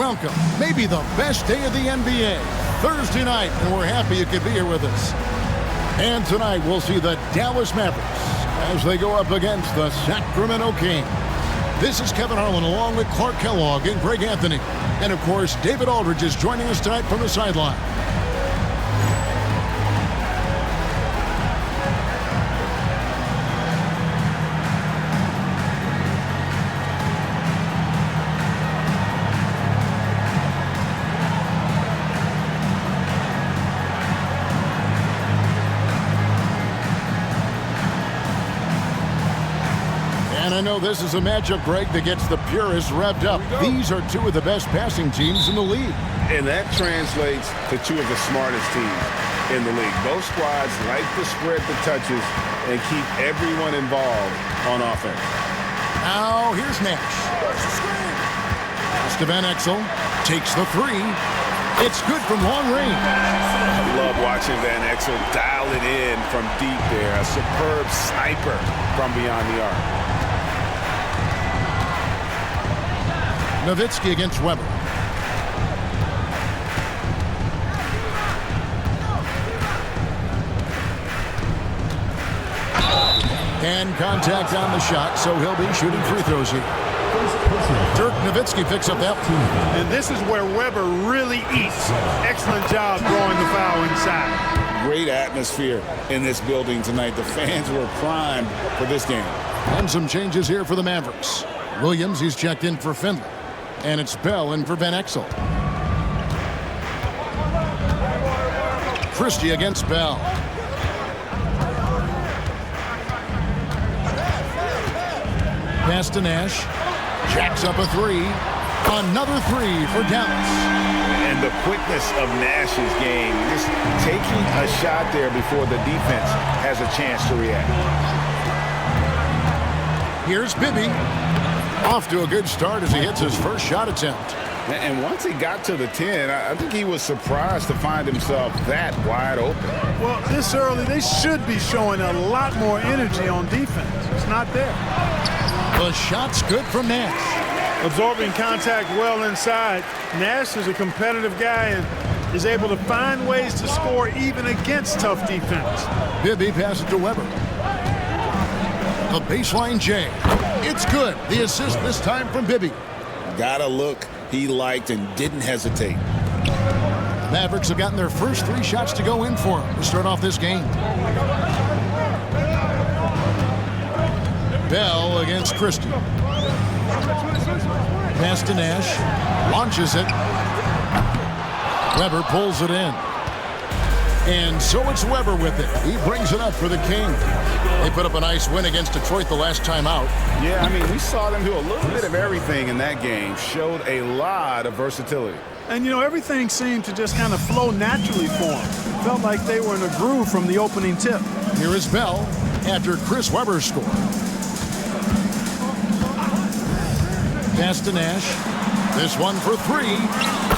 Welcome. Maybe the best day of the NBA. Thursday night, and we're happy you could be here with us. And tonight, we'll see the Dallas Mavericks as they go up against the Sacramento Kings. This is Kevin Harlan along with Clark Kellogg and Greg Anthony. And, of course, David Aldridge is joining us tonight from the sideline. I know this is a matchup, Greg, that gets the purists revved up. These are two of the best passing teams in the league. And that translates to two of the smartest teams in the league. Both squads like to spread the touches and keep everyone involved on offense. Now, here's Nash. Van Exel takes the three. It's good from long range. I love watching Van Exel dial it in from deep there. A superb sniper from beyond the arc. Nowitzki against Weber. And contact on the shot, so he'll be shooting free throws here. Dirk Nowitzki picks up that one. And this is where Weber really eats. Excellent job drawing the foul inside. Great atmosphere in this building tonight. The fans were primed for this game. And some changes here for the Mavericks. Williams, he's checked in for Finley. And it's Bell in for Van Exel. Christie against Bell. Pass to Nash. Jacks up a three. Another three for Dallas. And the quickness of Nash's game, just taking a shot there before the defense has a chance to react. Here's Bibby. Off to a good start as he hits his first shot attempt. And once he got to the 10, I think he was surprised to find himself that wide open. Well, this early, they should be showing a lot more energy on defense. It's not there. The shot's good from Nash. Absorbing contact well inside. Nash is a competitive guy and is able to find ways to score even against tough defense. Bibby passes to Weber. The baseline J. It's good. The assist this time from Bibby. Got a look he liked and didn't hesitate. The Mavericks have gotten their first three shots to go in for him to start off this game. Bell against Christie. Pass to Nash. Launches it. Weber pulls it in. And so it's Weber with it. He brings it up for the Kings. They put up a nice win against Detroit the last time out. Yeah, I mean, we saw them do a little bit of everything in that game. Showed a lot of versatility. And, you know, everything seemed to just kind of flow naturally for them. Felt like they were in a groove from the opening tip. Here is Bell after Chris Webber scored. Pass to Nash. This one for three.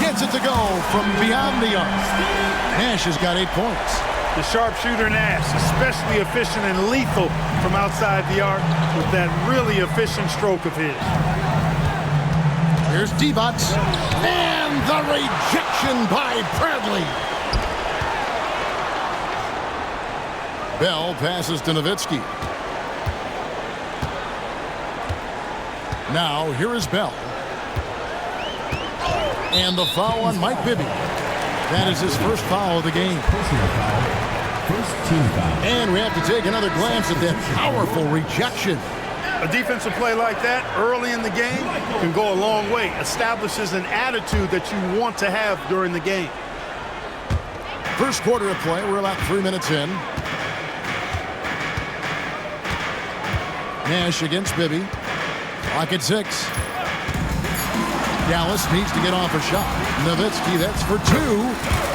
Gets it to go from beyond the arc. Nash has got 8 points. The sharpshooter Nash, especially efficient and lethal from outside the arc with that really efficient stroke of his. Here's Divac. And the rejection by Bradley. Bell passes to Nowitzki. Now, here is Bell. And the foul on Mike Bibby. That is his first foul of the game. First team foul. And we have to take another glance at that powerful rejection. A defensive play like that early in the game can go a long way. Establishes an attitude that you want to have during the game. First quarter of play. We're about 3 minutes in. Nash against Bibby. Clock at 6. Dallas needs to get off a shot. Nowitzki, that's for 2.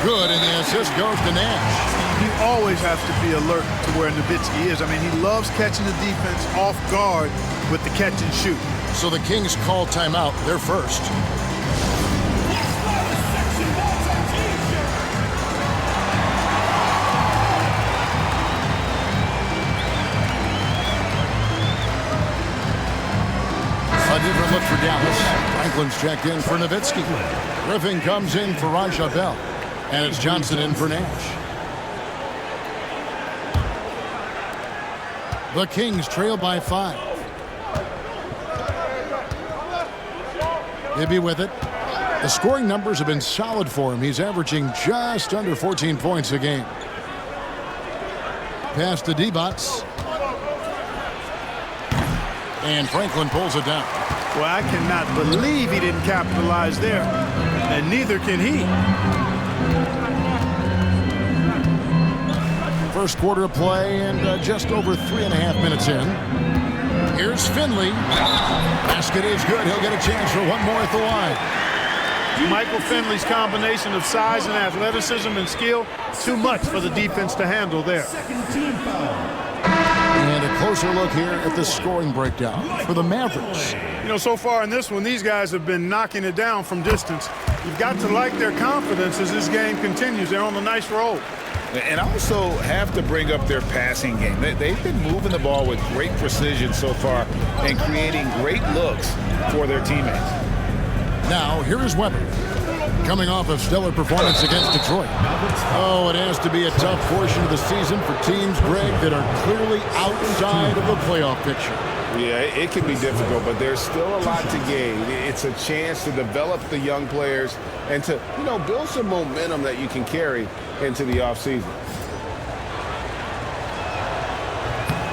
Good, and the assist goes to Nash. He always has to be alert to where Nowitzki is. I mean, he loves catching the defense off guard with the catch and shoot. So the Kings call timeout. They're first. A different look for Dallas. Franklin's checked in for Nowitzki. Griffin comes in for Raja Bell. And it's Johnson in for Nash. The Kings trail by 5. He'll be with it. The scoring numbers have been solid for him. He's averaging just under 14 points a game. Pass to Divac. And Franklin pulls it down. Well, I cannot believe he didn't capitalize there. And neither can he. First quarter of play and just over 3.5 minutes in. Here's Finley. Basket is good. He'll get a chance for one more at the line. Michael Finley's combination of size and athleticism and skill, too much for the defense to handle there. And a closer look here at the scoring breakdown for the Mavericks. You know, so far in this one, these guys have been knocking it down from distance. You've got to like their confidence as this game continues. They're on a nice roll. And also have to bring up their passing game. They've been moving the ball with great precision so far and creating great looks for their teammates. Now, here is Weber. Coming off a stellar performance against Detroit. Oh, it has to be a tough portion of the season for teams, Greg, that are clearly outside of the playoff picture. Yeah, it can be difficult, but there's still a lot to gain. It's a chance to develop the young players and to, build some momentum that you can carry into the offseason.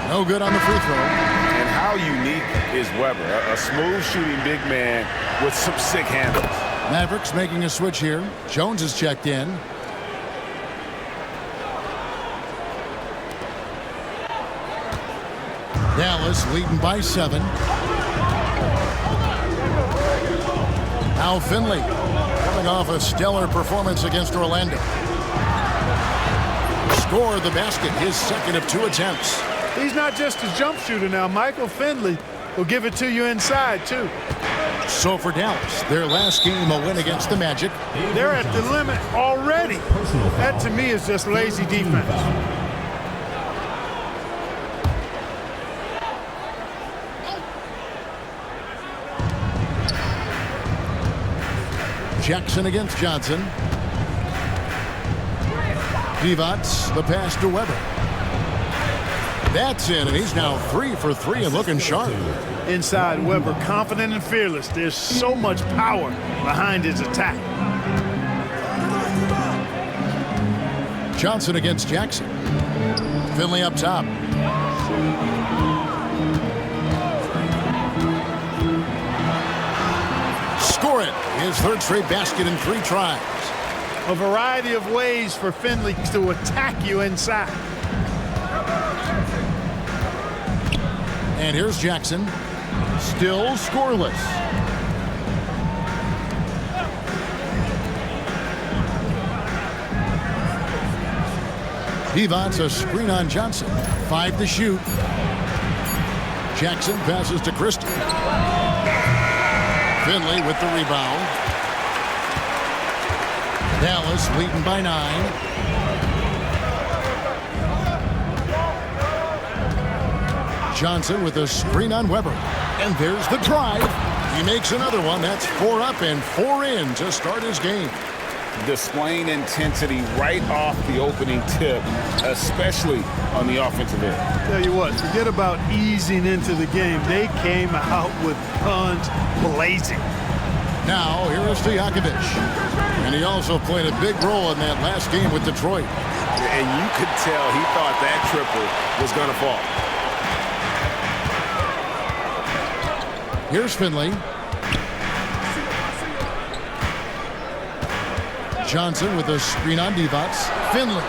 No good on the free throw. And how unique is Weber? A smooth shooting big man with some sick handles. Mavericks making a switch here. Jones is checked in. Dallas leading by 7. Now Finley coming off a stellar performance against Orlando. Score the basket, his second of 2 attempts. He's not just a jump shooter now. Michael Finley will give it to you inside, too. So for Dallas, their last game a win against the Magic. They're at the limit already. That, to me, is just lazy defense. Jackson against Johnson. Divac, the pass to Weber. That's in, and he's now 3 for 3 and looking sharp. Inside, Weber, confident and fearless. There's so much power behind his attack. Johnson against Jackson. Finley up top. Score it. His third straight basket in 3 tries. A variety of ways for Finley to attack you inside. And here's Jackson. Still scoreless. Divac a screen on Johnson. 5 to shoot. Jackson passes to Christie. Finley with the rebound. Dallas leading by 9. Johnson with a screen on Weber. And there's the drive. He makes another one. That's 4 up and 4 in to start his game. Displaying intensity right off the opening tip, especially on the offensive end. Tell you what, forget about easing into the game. They came out with guns blazing. Now, here is Stojakovic. And he also played a big role in that last game with Detroit. And you could tell he thought that triple was going to fall. Here's Finley. Johnson with a screen on Divac. Finley.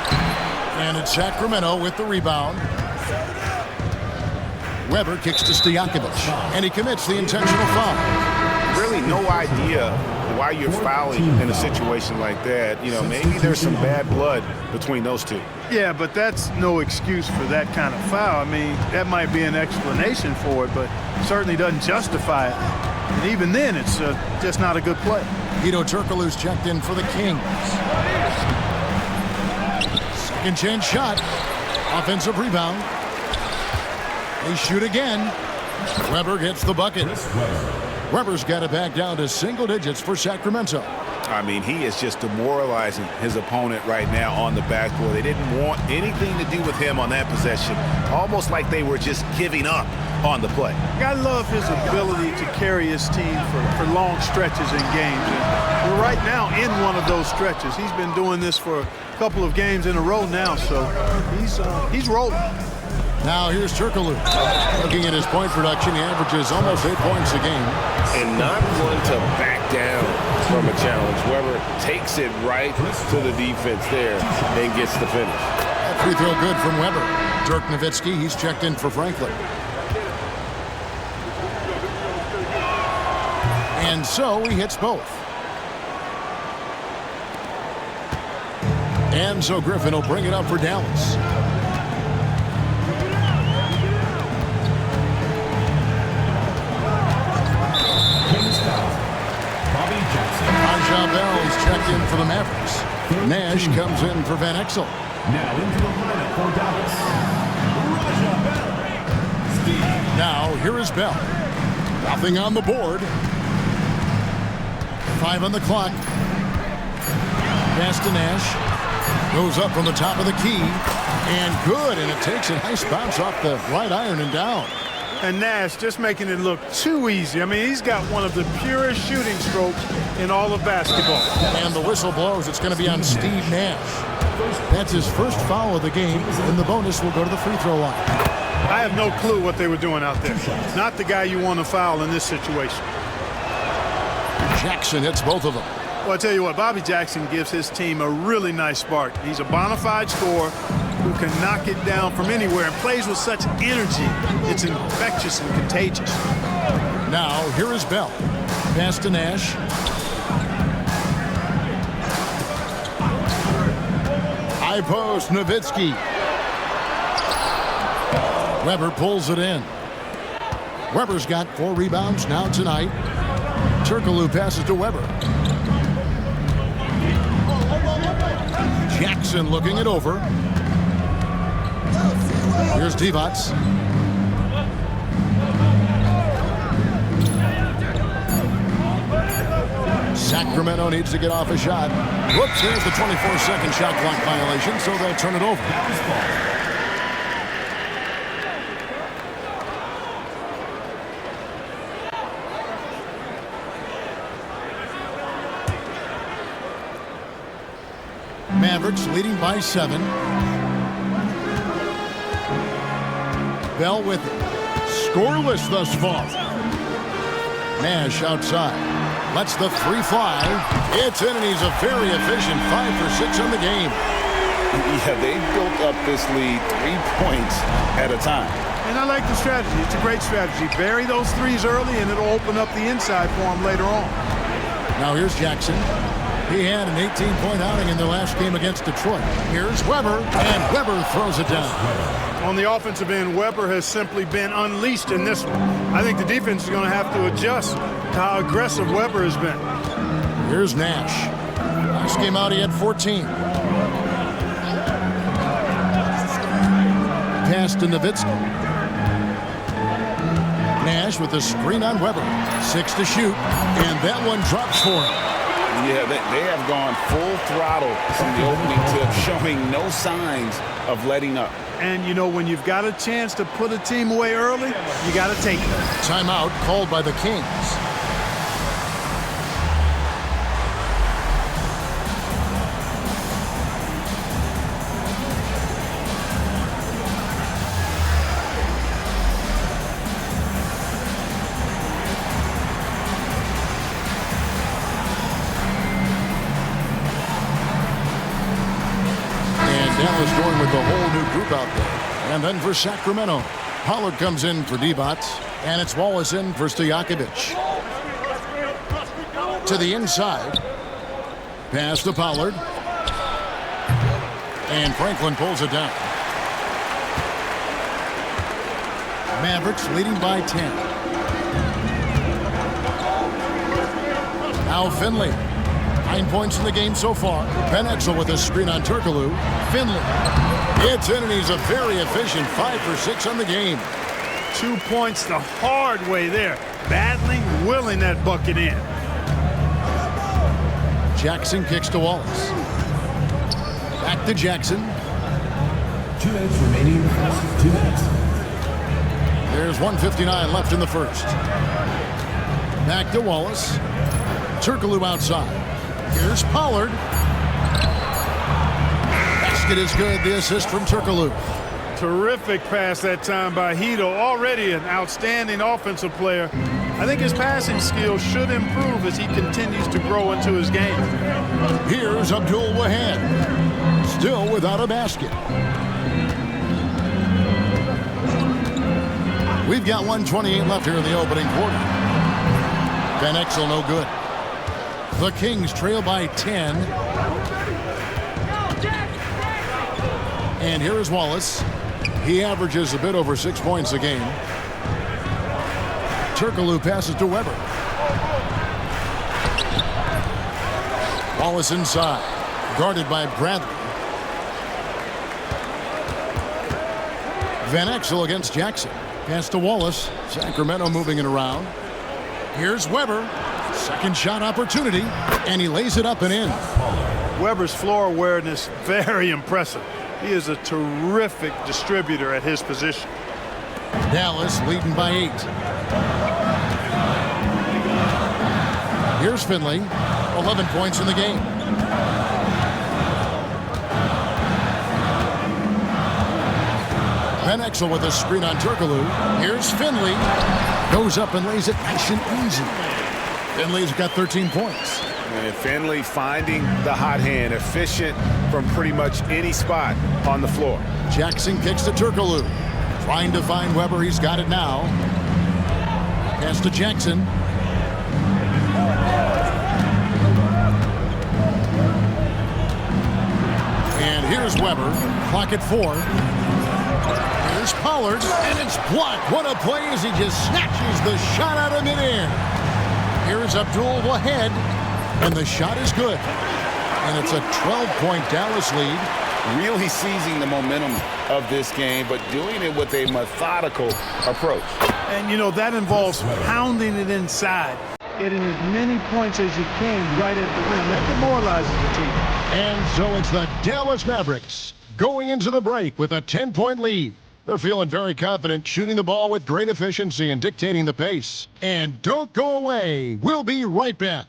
And it's Sacramento with the rebound. Weber kicks to Stojakovic. And he commits the intentional foul. Really no idea why you're fouling in a situation like that. Maybe there's some bad blood between those two. Yeah, but that's no excuse for that kind of foul. I mean, that might be an explanation for it, but certainly doesn't justify it. And even then, it's just not a good play. Guido Turkoglu's checked in for the Kings. Second chance shot. Offensive rebound. They shoot again. Weber gets the bucket. Weber's got it back down to single digits for Sacramento. I mean, he is just demoralizing his opponent right now on the backboard. They didn't want anything to do with him on that possession. Almost like they were just giving up on the play. I love his ability to carry his team for long stretches in games. And we're right now in one of those stretches. He's been doing this for a couple of games in a row now, so he's rolling. Now here's Turkoglu. Looking at his point production, he averages almost 8 points a game. And not one to back down from a challenge. Weber takes it right to the defense there and gets the finish. That free throw good from Weber. Dirk Nowitzki, he's checked in for Franklin. And so he hits both. And so Griffin will bring it up for Dallas. Bell is checked in for the Mavericks. Nash comes in for Van Exel. Now into the lineup for Dallas, Bell. Now here is Bell. Nothing on the board. 5 on the clock. Pass to Nash. Goes up from the top of the key. And good. And it takes a nice bounce off the right iron and down. And Nash just making it look too easy. I mean, he's got one of the purest shooting strokes in all of basketball. And the whistle blows. It's going to be on Steve Nash. That's his first foul of the game, and the bonus will go to the free throw line. I have no clue what they were doing out there. Not the guy you want to foul in this situation. Jackson hits both of them. Well, I tell you what, Bobby Jackson gives his team a really nice spark. He's a bona fide scorer who can knock it down from anywhere and plays with such energy. It's infectious and contagious. Now, here is Bell. Pass to Nash. High post, Nowitzki. Weber pulls it in. Weber's got 4 rebounds now tonight. Turkoglu passes to Weber. Jackson looking it over. Here's Divac. Sacramento needs to get off a shot. Whoops, here's the 24-second shot clock violation, so they'll turn it over. Mavericks leading by 7. Bell with it. Scoreless thus far. Nash outside. Lets the 3 fly. It's in, and he's a very efficient 5 for 6 on the game. Yeah, they built up this lead 3 points at a time. And I like the strategy. It's a great strategy. Bury those threes early, and it'll open up the inside for him later on. Now here's Jackson. He had an 18-point outing in the last game against Detroit. Here's Weber, and Weber throws it down. On the offensive end, Weber has simply been unleashed in this one. I think the defense is going to have to adjust to how aggressive Weber has been. Here's Nash. Last game out, he had 14. Pass to Nowitzki. Nash with the screen on Weber. 6 to shoot, and that one drops for him. Yeah, they have gone full throttle from the opening tip, showing no signs of letting up. And, you know, when you've got a chance to put a team away early, you got to take it. Timeout called by the Kings. Dallas going with the whole new group out there. And then for Sacramento, Pollard comes in for Divac, and it's Wallace in for Stojakovic. To the inside. Pass to Pollard. And Franklin pulls it down. Mavericks leading by 10. Now Finley. 9 points in the game so far. Van Exel with a screen on Turkoglu. Finley. It's in, and he's a very efficient 5 for 6 on the game. 2 points the hard way there. Battling, willing that bucket in. Jackson kicks to Wallace. Back to Jackson. 2 minutes remaining in the first. 2 minutes. There's 1:59 left in the first. Back to Wallace. Turkoglu outside. Here's Pollard. Basket is good. The assist from Turkoglu. Terrific pass that time by Hedo. Already an outstanding offensive player. I think his passing skills should improve as he continues to grow into his game. Here's Abdul Wahab. Still without a basket. We've got 1:28 left here in the opening quarter. Van Exel no good. The Kings trail by 10. And here is Wallace. He averages a bit over 6 points a game. Turkoglu passes to Weber. Wallace inside. Guarded by Bradley. Van Exel against Jackson. Pass to Wallace. Sacramento moving it around. Here's Weber. Second shot opportunity. And he lays it up and in. Weber's floor awareness, very impressive. He is a terrific distributor at his position. Dallas leading by 8. Here's Finley. 11 points in the game. Van Exel with a screen on Turkoglu. Here's Finley. Goes up and lays it nice and easy. Finley's got 13 points. And Finley finding the hot hand, efficient from pretty much any spot on the floor. Jackson kicks to Turkoglu. Trying to find Weber. He's got it now. Pass to Jackson. And here's Weber. Clock at 4. Here's Pollard. And it's blocked. What a play as he just snatches the shot out of midair. Here's Abdul Wahab. And the shot is good. And it's a 12-point Dallas lead. Really seizing the momentum of this game, but doing it with a methodical approach. And, you know, that involves pounding it inside, getting as many points as you can right at the rim. That demoralizes the team. And so it's the Dallas Mavericks going into the break with a 10-point lead. They're feeling very confident, shooting the ball with great efficiency and dictating the pace. And don't go away. We'll be right back.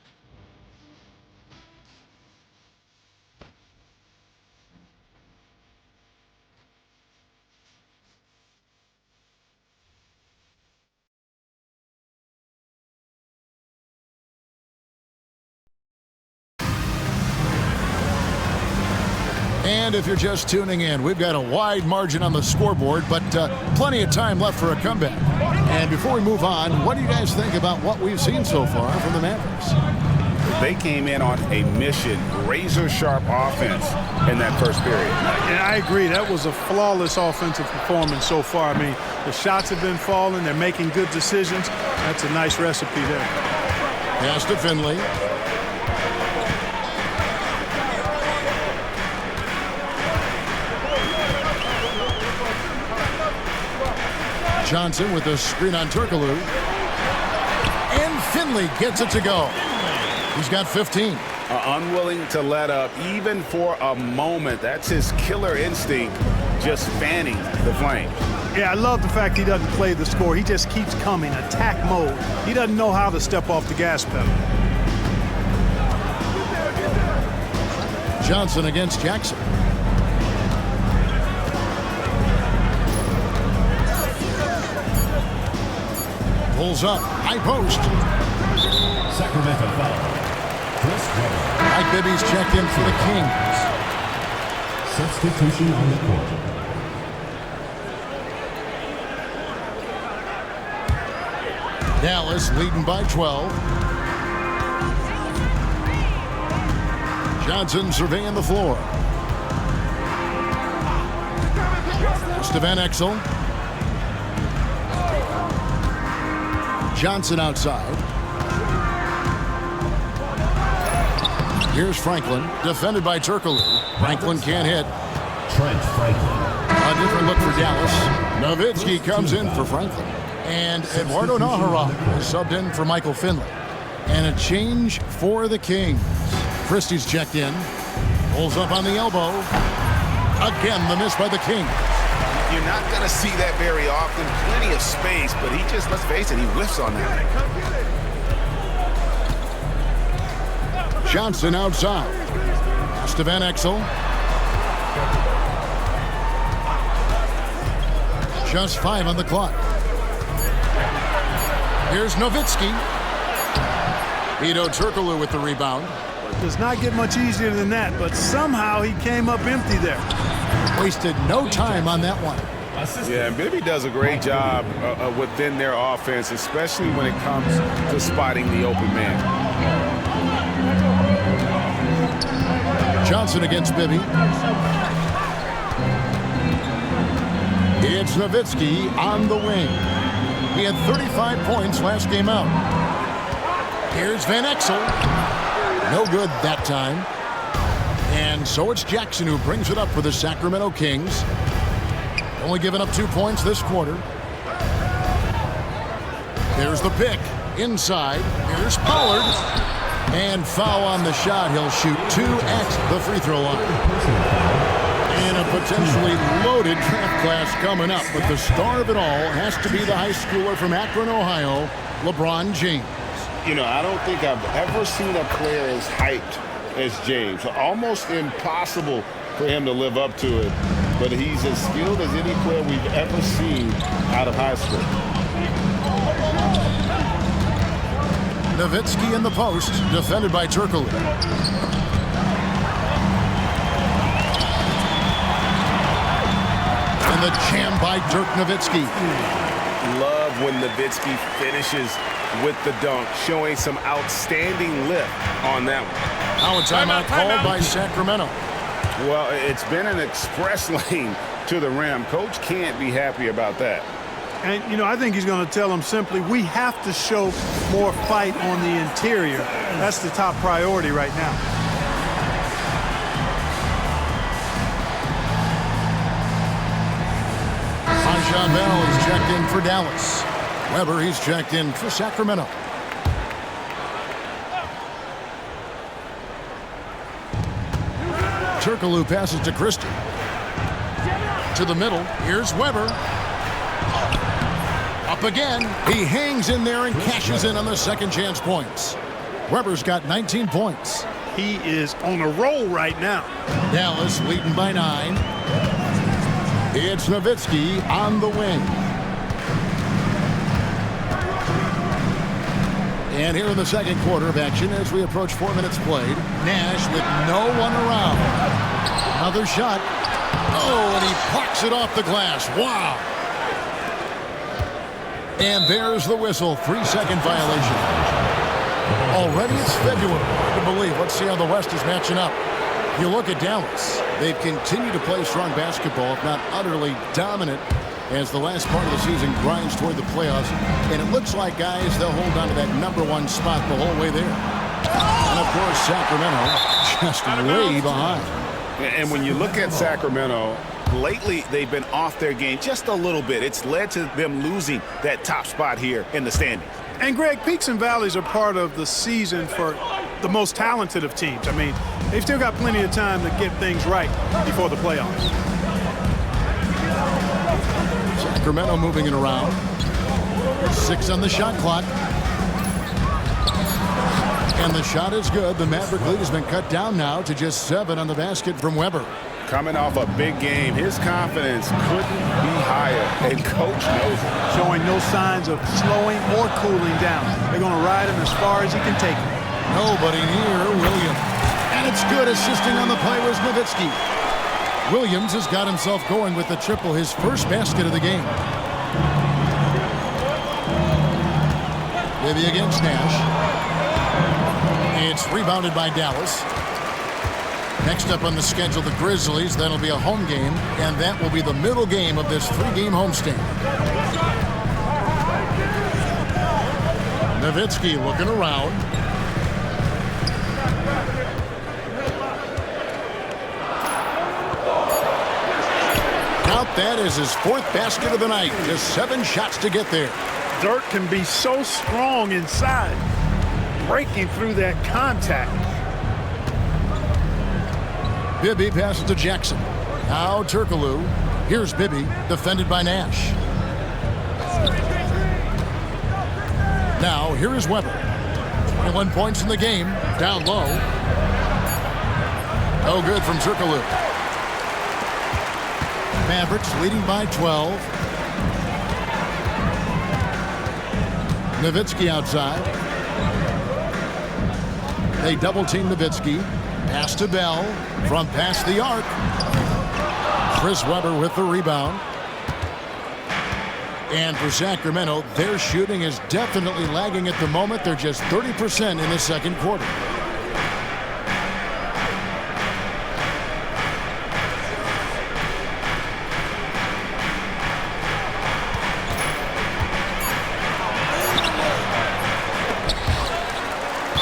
And if you're just tuning in, we've got a wide margin on the scoreboard, but plenty of time left for a comeback. And before we move on, what do you guys think about what we've seen so far from the Mavericks? They came in on a mission, razor-sharp offense in that first period. And I agree. That was a flawless offensive performance so far. I mean, the shots have been falling. They're making good decisions. That's a nice recipe there. Pass to Finley. Johnson with a screen on Turkoglu. And Finley gets it to go. He's got 15. Unwilling to let up even for a moment. That's his killer instinct, just fanning the flames. Yeah, I love the fact he doesn't play the score. He just keeps coming, attack mode. He doesn't know how to step off the gas pedal. Johnson against Jackson. Pulls up, high post. Sacramento foul. Chris Weber. Mike Bibby's checked in for the Kings. Substitution on the court. Dallas leading by 12. Johnson surveying the floor. To Van Exel. Johnson outside. Here's Franklin, defended by Turkoglu. Franklin can't hit. Trent Franklin. A different look for Dallas. Nowitzki comes in for Franklin. And Eduardo Nájera is subbed in for Michael Finley. And a change for the Kings. Christie's checked in. Pulls up on the elbow. Again, the miss by the Kings. You're not going to see that very often. Plenty of space, but he just, let's face it, he whiffs on that. Johnson outside. Pass to Van Exel. Just 5 on the clock. Here's Nowitzki. Hedo Turkoglu with the rebound. Does not get much easier than that, but somehow he came up empty there. Wasted no time on that one. Yeah, and Bibby does a great job within their offense, especially when it comes to spotting the open man. Johnson against Bibby. It's Nowitzki on the wing. He had 35 points last game out. Here's Van Exel. No good that time. And so it's Jackson who brings it up for the Sacramento Kings. Only given up 2 points this quarter. There's the pick. Inside. Here's Pollard. And foul on the shot. He'll shoot 2 at the free throw line. And a potentially loaded draft class coming up. But the star of it all has to be the high schooler from Akron, Ohio, LeBron James. You know, I don't think I've ever seen a player as hyped as James. Almost impossible for him to live up to it. But he's as skilled as any player we've ever seen out of high school. Nowitzki in the post, defended by Turkoglu. And the jam by Dirk Nowitzki. Love when Nowitzki finishes with the dunk, showing some outstanding lift on that one. Now a timeout called by Sacramento. Well, it's been an express lane to the rim. Coach can't be happy about that. And, you know, I think he's going to tell them simply, we have to show more fight on the interior. That's the top priority right now. Sean Bell is checked in for Dallas. Weber, he's checked in for Sacramento. Turkoglu passes to Christie. To the middle. Here's Weber. Up again. He hangs in there and cashes in on the second chance points. Weber's got 19 points. He is on a roll right now. Dallas leading by 9. It's Nowitzki on the wing. And here in the second quarter of action as we approach 4 minutes played. Nash with no one around. Another shot. Oh, and he parks it off the glass. Wow. And there's the whistle. 3-second violation. Already it's February. Hard to believe. Let's see how the West is matching up. You look at Dallas. They've continued to play strong basketball, if not utterly dominant, as the last part of the season grinds toward the playoffs. And it looks like, guys, they'll hold on to that #1 spot the whole way there. And, of course, Sacramento just way behind. And when you look at Sacramento, lately they've been off their game just a little bit. It's led to them losing that top spot here in the standings. And, Greg, peaks and valleys are part of the season for the most talented of teams. I mean, they've still got plenty of time to get things right before the playoffs. Sacramento moving it around. 6 on the shot clock. And the shot is good. The Maverick lead has been cut down now to just 7 on the basket from Weber. Coming off a big game, his confidence couldn't be higher, and Coach knows it. Showing no signs of slowing or cooling down. They're going to ride him as far as he can take him. Nobody near Williams. And it's good. Assisting on the play was Nowitzki. Williams has got himself going with the triple, his first basket of the game. Maybe against Nash. It's rebounded by Dallas. Next up on the schedule, the Grizzlies. That'll be a home game, and that will be the middle game of this 3-game homestand. Nowitzki looking around. Count that as his 4th basket of the night. Just 7 shots to get there. Dirk can be so strong inside, breaking through that contact. Bibby passes to Jackson. Now Turkoglu. Here's Bibby, defended by Nash. Now here is Weber. 21 points in the game, down low. No good from Turkoglu. Mavericks leading by 12. Nowitzki outside. They double team Nowitzki. Pass to Bell from past the arc. Chris Webber with the rebound. And for Sacramento, their shooting is definitely lagging at the moment. They're just 30% in the second quarter.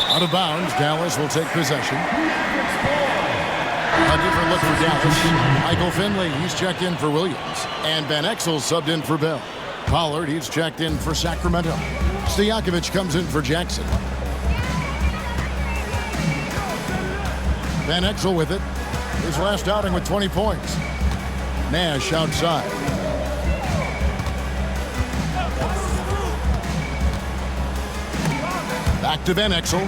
Out of bounds, Dallas will take possession. A different look for Dallas. Michael Finley, he's checked in for Williams. And Van Exel subbed in for Bell. Pollard, he's checked in for Sacramento. Stojakovic comes in for Jackson. Van Exel with it. His last outing with 20 points. Nash outside. Back to Van Exel.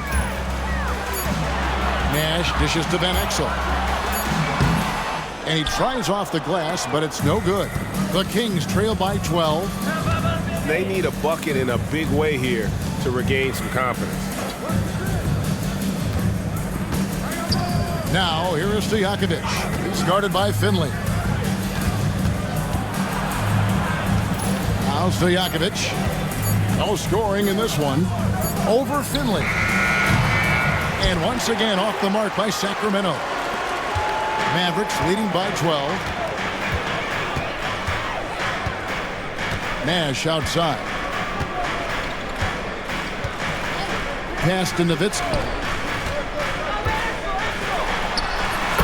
Nash dishes to Van Exel. And he tries off the glass, but it's no good. The Kings trail by 12. They need a bucket in a big way here to regain some confidence. Now, here is Stojakovic. He's guarded by Finley. Now Stojakovic. No scoring in this one. Over Finley. And once again off the mark by Sacramento. Mavericks leading by 12. Nash outside. Pass to Nowitzki.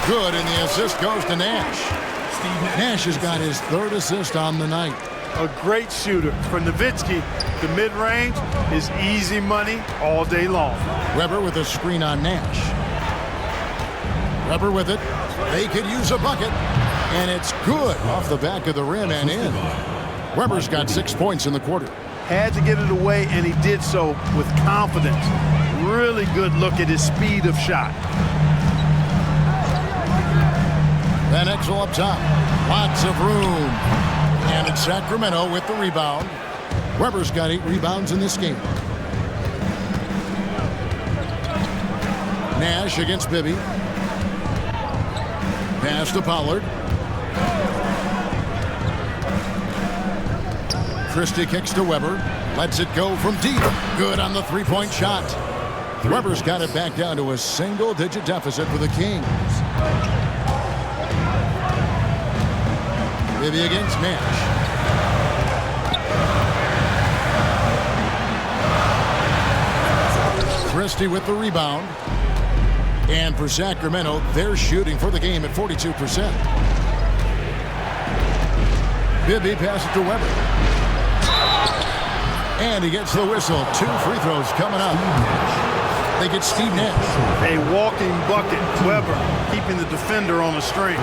Good, and the assist goes to Nash. Nash has got his 3rd assist on the night. A great shooter. For Nowitzki, the mid-range is easy money all day long. Weber with a screen on Nash. Weber with it. They could use a bucket, and it's good off the back of the rim and in. Weber's got 6 points in the quarter. Had to get it away, and he did so with confidence. Really good look at his speed of shot. Van Exel up top. Lots of room. And it's Sacramento with the rebound. Weber's got 8 rebounds in this game. Nash against Bibby. Pass to Pollard. Christie kicks to Weber. Lets it go from deep. Good on the 3-point shot. Weber's got it back down to a single-digit deficit for the Kings. Bibby against Nash. Christie with the rebound. And for Sacramento, they're shooting for the game at 42%. Bibby passes to Weber. And he gets the whistle. 2 free throws coming up. They get Steve Nash. A walking bucket. Weber keeping the defender on a string.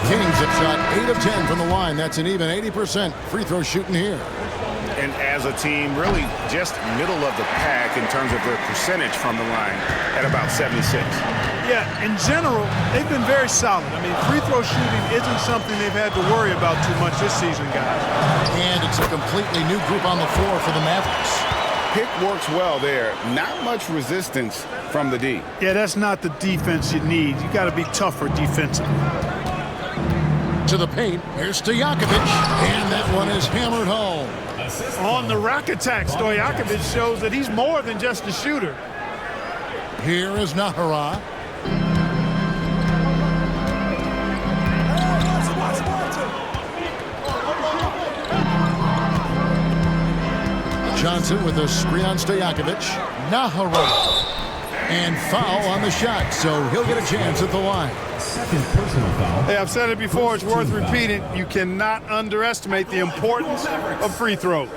Kings have shot 8 of 10 from the line. That's an even 80% free throw shooting here. And as a team, really just middle of the pack in terms of their percentage from the line at about 76. Yeah, in general, they've been very solid. I mean, free throw shooting isn't something they've had to worry about too much this season, guys. And it's a completely new group on the floor for the Mavericks. Pick works well there. Not much resistance from the D. Yeah, that's not the defense you need. You got to be tougher defensively. To the paint, here's Stojakovic, and that one is hammered home. On the rack attack, Stojakovic shows that he's more than just a shooter. Here is Nahara. Johnson with a screen on Stojakovic. Nahara. And foul on the shot, so he'll get a chance at the line. Second personal foul. Hey, I've said it before, it's worth repeating. You cannot underestimate the importance of free throws. 2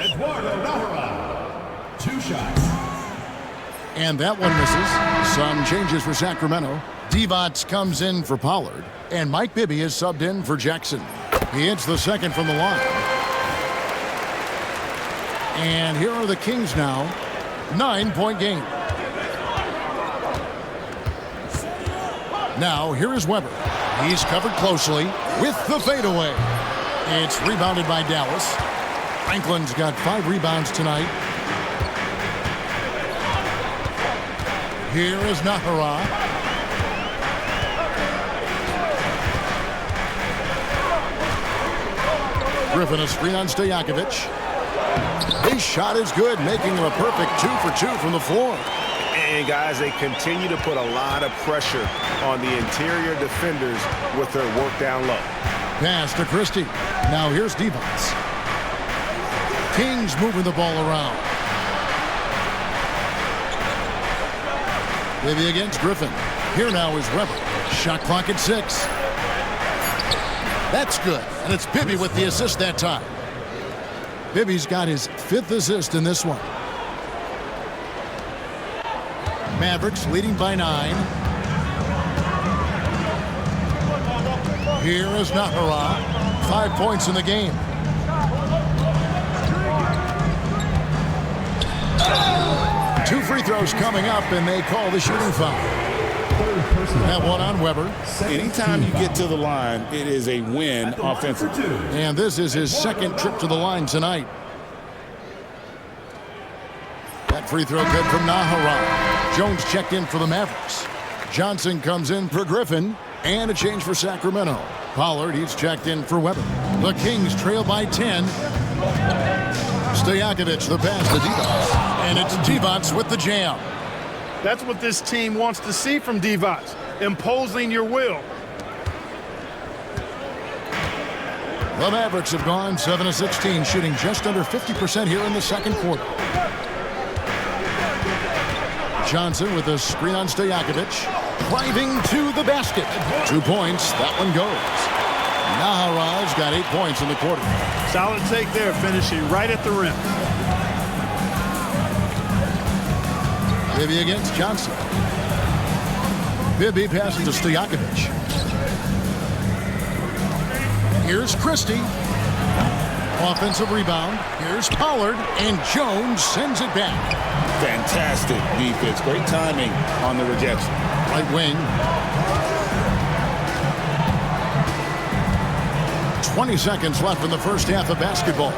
shots. And that one misses. Some changes for Sacramento. Divac comes in for Pollard, and Mike Bibby is subbed in for Jackson. He hits the second from the line. And here are the Kings now. 9-point game. Now, here is Weber. He's covered closely with the fadeaway. It's rebounded by Dallas. Franklin's got 5 rebounds tonight. Here is Nahara. Griffin a screen on Stojakovic. His shot is good, making him a perfect 2 for 2 from the floor. And guys, they continue to put a lot of pressure on the interior defenders with their work down low. Pass to Christie. Now here's Divac. Kings moving the ball around. Maybe against Griffin. Here now is Weber. Shot clock at 6. That's good. And it's Bibby with the assist that time. Bibby's got his 5th assist in this one. Mavericks leading by 9. Here is Nahara. 5 points in the game. Two free throws coming up, and they call the shooting foul. That one on Weber. Anytime you get to the line, it is a win offensively. And this is his 2nd trip to the line tonight. That free throw good from Nahara. Jones checked in for the Mavericks. Johnson comes in for Griffin. And a change for Sacramento. Pollard, he's checked in for Weber. The Kings trail by 10. Stojakovic, the pass to Divac. And it's Divac with the jam. That's what this team wants to see from Divac, imposing your will. The Mavericks have gone 7 of 16, shooting just under 50% here in the second quarter. Johnson with a screen on Stojakovic. Driving to the basket. 2 points. That one goes. Nahara's got 8 points in the quarter. Solid take there, finishing right at the rim. Bibby against Johnson. Bibby passes to Stojakovic. Here's Christie. Offensive rebound. Here's Pollard, and Jones sends it back. Fantastic defense. Great timing on the rejection. Right wing. 20 seconds left in the first half of basketball.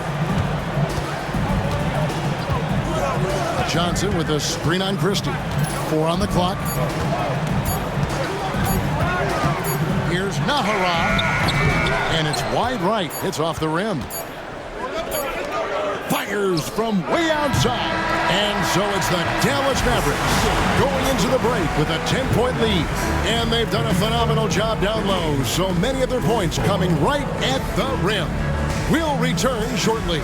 Johnson with a screen on Christie. 4 on the clock. Here's Nahara. And it's wide right. It's off the rim. Fires from way outside. And so it's the Dallas Mavericks going into the break with a 10-point lead. And they've done a phenomenal job down low. So many of their points coming right at the rim. We'll return shortly.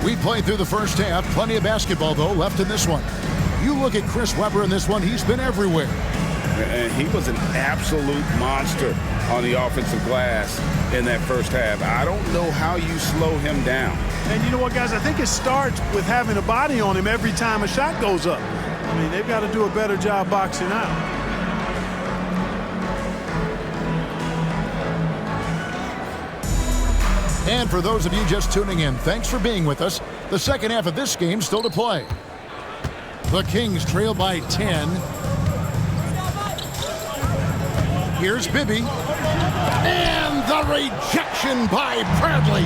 We played through the first half. Plenty of basketball, though, left in this one. You look at Chris Webber in this one, he's been everywhere. And he was an absolute monster on the offensive glass in that first half. I don't know how you slow him down. And you know what, guys? I think it starts with having a body on him every time a shot goes up. I mean, they've got to do a better job boxing out. And for those of you just tuning in, thanks for being with us. The second half of this game still to play. The Kings trail by 10. Here's Bibby. And the rejection by Bradley.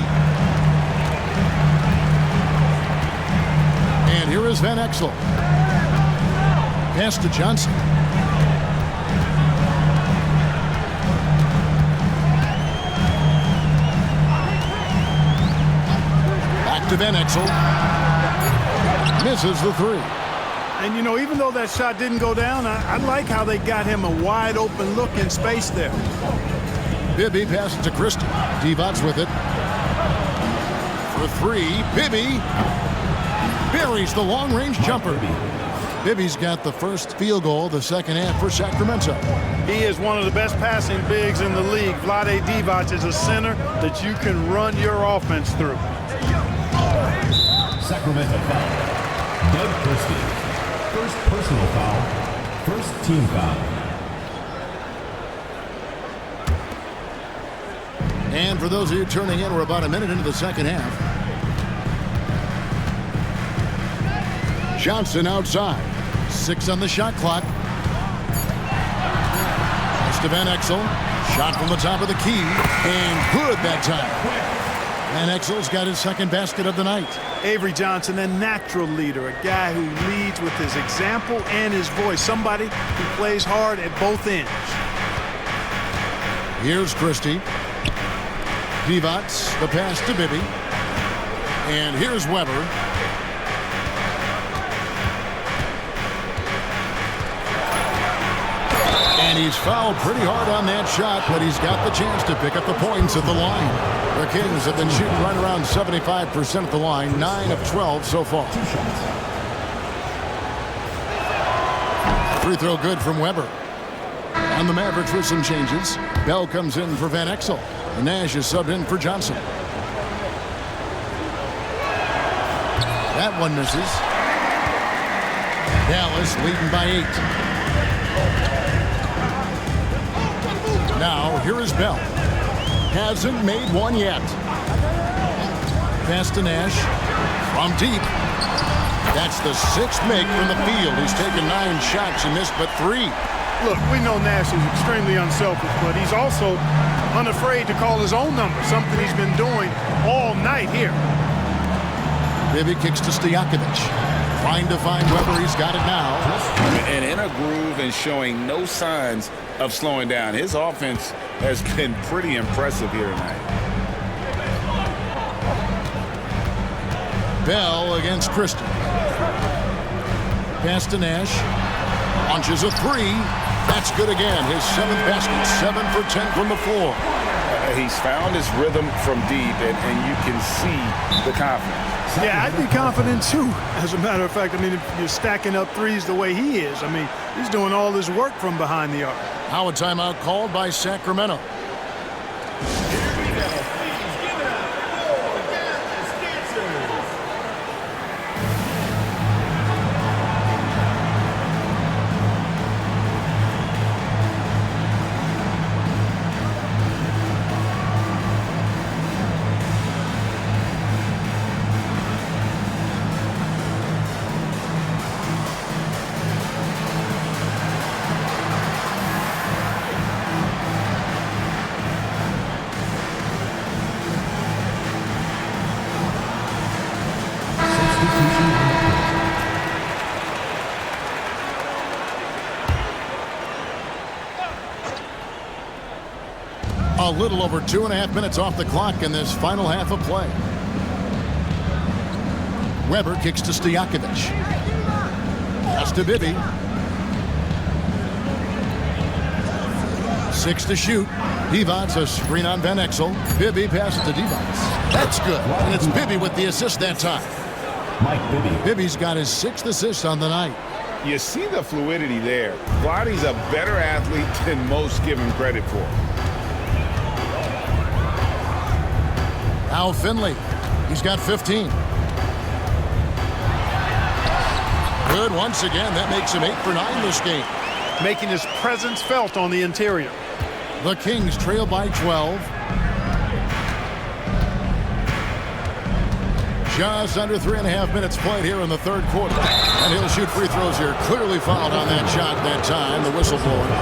And here is Van Exel. Pass to Johnson. Back to Van Exel. Misses the 3. And, you know, even though that shot didn't go down, I like how they got him a wide open look in space there. Bibby passes to Christie. Divac with it. For three, Bibby buries the long-range jumper. Bibby's got the first field goal of the second half for Sacramento. He is one of the best passing bigs in the league. Vlade Divac is a center that you can run your offense through. Sacramento foul. Doug Christie. First personal foul. First team foul. And for those of you turning in, we're about a minute into the second half. Johnson outside. 6 on the shot clock. Pass to Van Exel. Shot from the top of the key. And good that time. Van Exel's got his second basket of the night. Avery Johnson, a natural leader, a guy who leads with his example and his voice. Somebody who plays hard at both ends. Here's Christie. Divac, the pass to Bibby. And here's Weber. And he's fouled pretty hard on that shot, but he's got the chance to pick up the points at the line. The Kings have been shooting right around 75% at the line, 9 of 12 so far. Free throw good from Weber. And the Mavericks with some changes. Bell comes in for Van Exel. Nash is subbed in for Johnson. That one misses. Dallas leading by 8. Now, here is Bell. Hasn't made one yet. Pass to Nash. From deep. That's the 6th make from the field. He's taken 9 shots. He missed but 3. Look, we know Nash is extremely unselfish, but he's also unafraid to call his own number, something he's been doing all night here. Bibby kicks to Stojakovic. Trying to find Weber. He's got it now. And in a groove and showing no signs of slowing down. His offense has been pretty impressive here tonight. Bell against Christie. Pass to Nash. Launches a 3. That's good again. His 7th basket. 7 for 10 from the floor. He's found his rhythm from deep, and you can see the confidence. Yeah, I'd be confident too. As a matter of fact, I mean, if you're stacking up threes the way he is, I mean, he's doing all his work from behind the arc. Now a timeout called by Sacramento. A little over 2.5 minutes off the clock in this final half of play. Weber kicks to Stojakovic. Pass to Bibby. 6 to shoot. Divac, a screen on Van Exel. Bibby passes to Divac. That's good. And it's Bibby with the assist that time. Mike Bibby. Bibby's got his 6th assist on the night. You see the fluidity there. Vlade's a better athlete than most give him credit for. Now Finley. He's got 15. Good once again. That makes him 8 for 9 this game. Making his presence felt on the interior. The Kings trail by 12. Just under 3.5 minutes played here in the third quarter. And he'll shoot free throws here. Clearly fouled on that shot that time. The whistle blowing.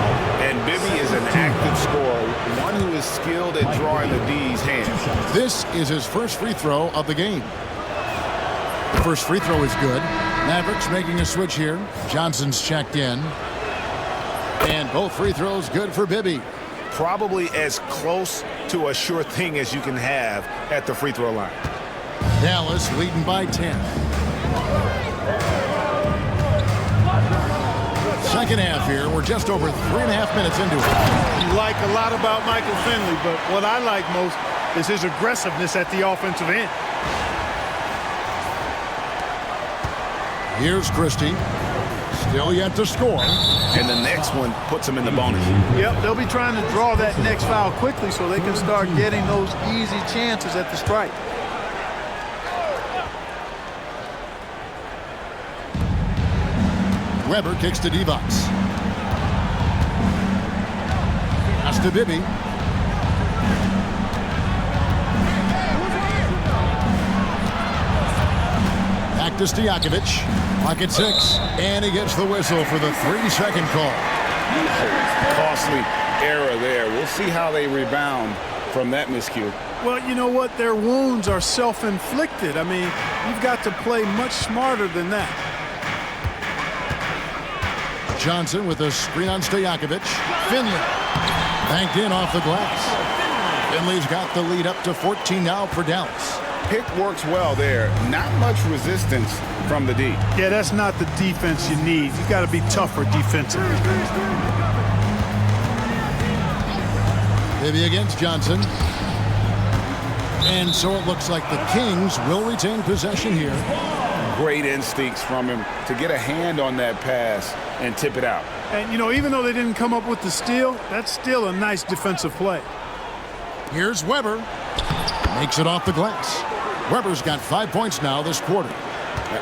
And Bibby is an active scorer, one who is skilled at drawing the D's hand. This is his first free throw of the game. The first free throw is good. Mavericks making a switch here. Johnson's checked in. And both free throws good for Bibby. Probably as close to a sure thing as you can have at the free throw line. Dallas leading by 10. second half here. We're just over 3.5 minutes into it. You like a lot about Michael Finley, but what I like most is his aggressiveness at the offensive end. Here's Christie. Still yet to score. And the next one puts him in the bonus. Yep, they'll be trying to draw that next foul quickly so they can start getting those easy chances at the stripe. Weber kicks to Divac. Pass to Bibby. Back to Stojakovic. Clock at 6. And he gets the whistle for the 3-second call. Costly error there. We'll see how they rebound from that miscue. Well, you know what? Their wounds are self-inflicted. I mean, you've got to play much smarter than that. Johnson with a screen on Stojakovic. Finley banked in off the glass. Finley's got the lead up to 14 now for Dallas. Pick works well there. Not much resistance from the D. Yeah, that's not the defense you need. You got to be tougher defensively. Bibby against Johnson. And so it looks like the Kings will retain possession here. Great instincts from him to get a hand on that pass and tip it out. And, you know, even though they didn't come up with the steal, that's still a nice defensive play. Here's Weber. Makes it off the glass. Weber's got 5 points now this quarter.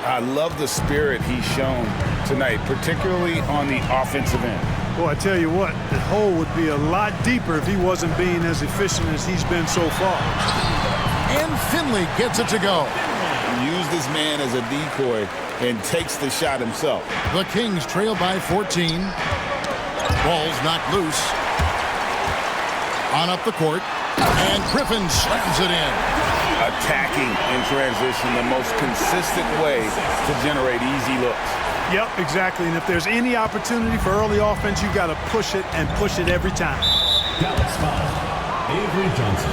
I love the spirit he's shown tonight, particularly on the offensive end. Well, I tell you what, the hole would be a lot deeper if he wasn't being as efficient as he's been so far. And Finley gets it to go. Used this man as a decoy and takes the shot himself. The Kings trail by 14. Ball's knocked loose. On up the court. And Griffin slams it in. Attacking in transition, the most consistent way to generate easy looks. Yep, exactly. And if there's any opportunity for early offense, you got to push it and push it every time. Dallas foul. Avery Johnson.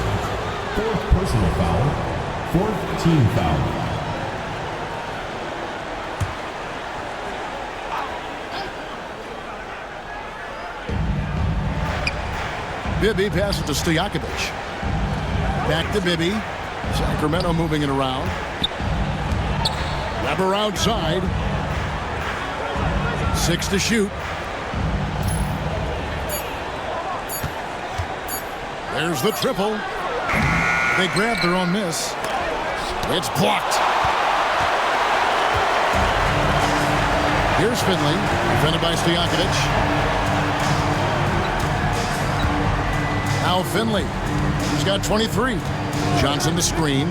4th personal foul. 4th team foul. Bibby passes to Stojakovic. Back to Bibby. Sacramento moving it around. Weber outside. 6 to shoot. There's the triple. They grab their own miss. It's blocked. Here's Finley, defended by Stojakovic. Now Finley. He's got 23. Johnson the screen.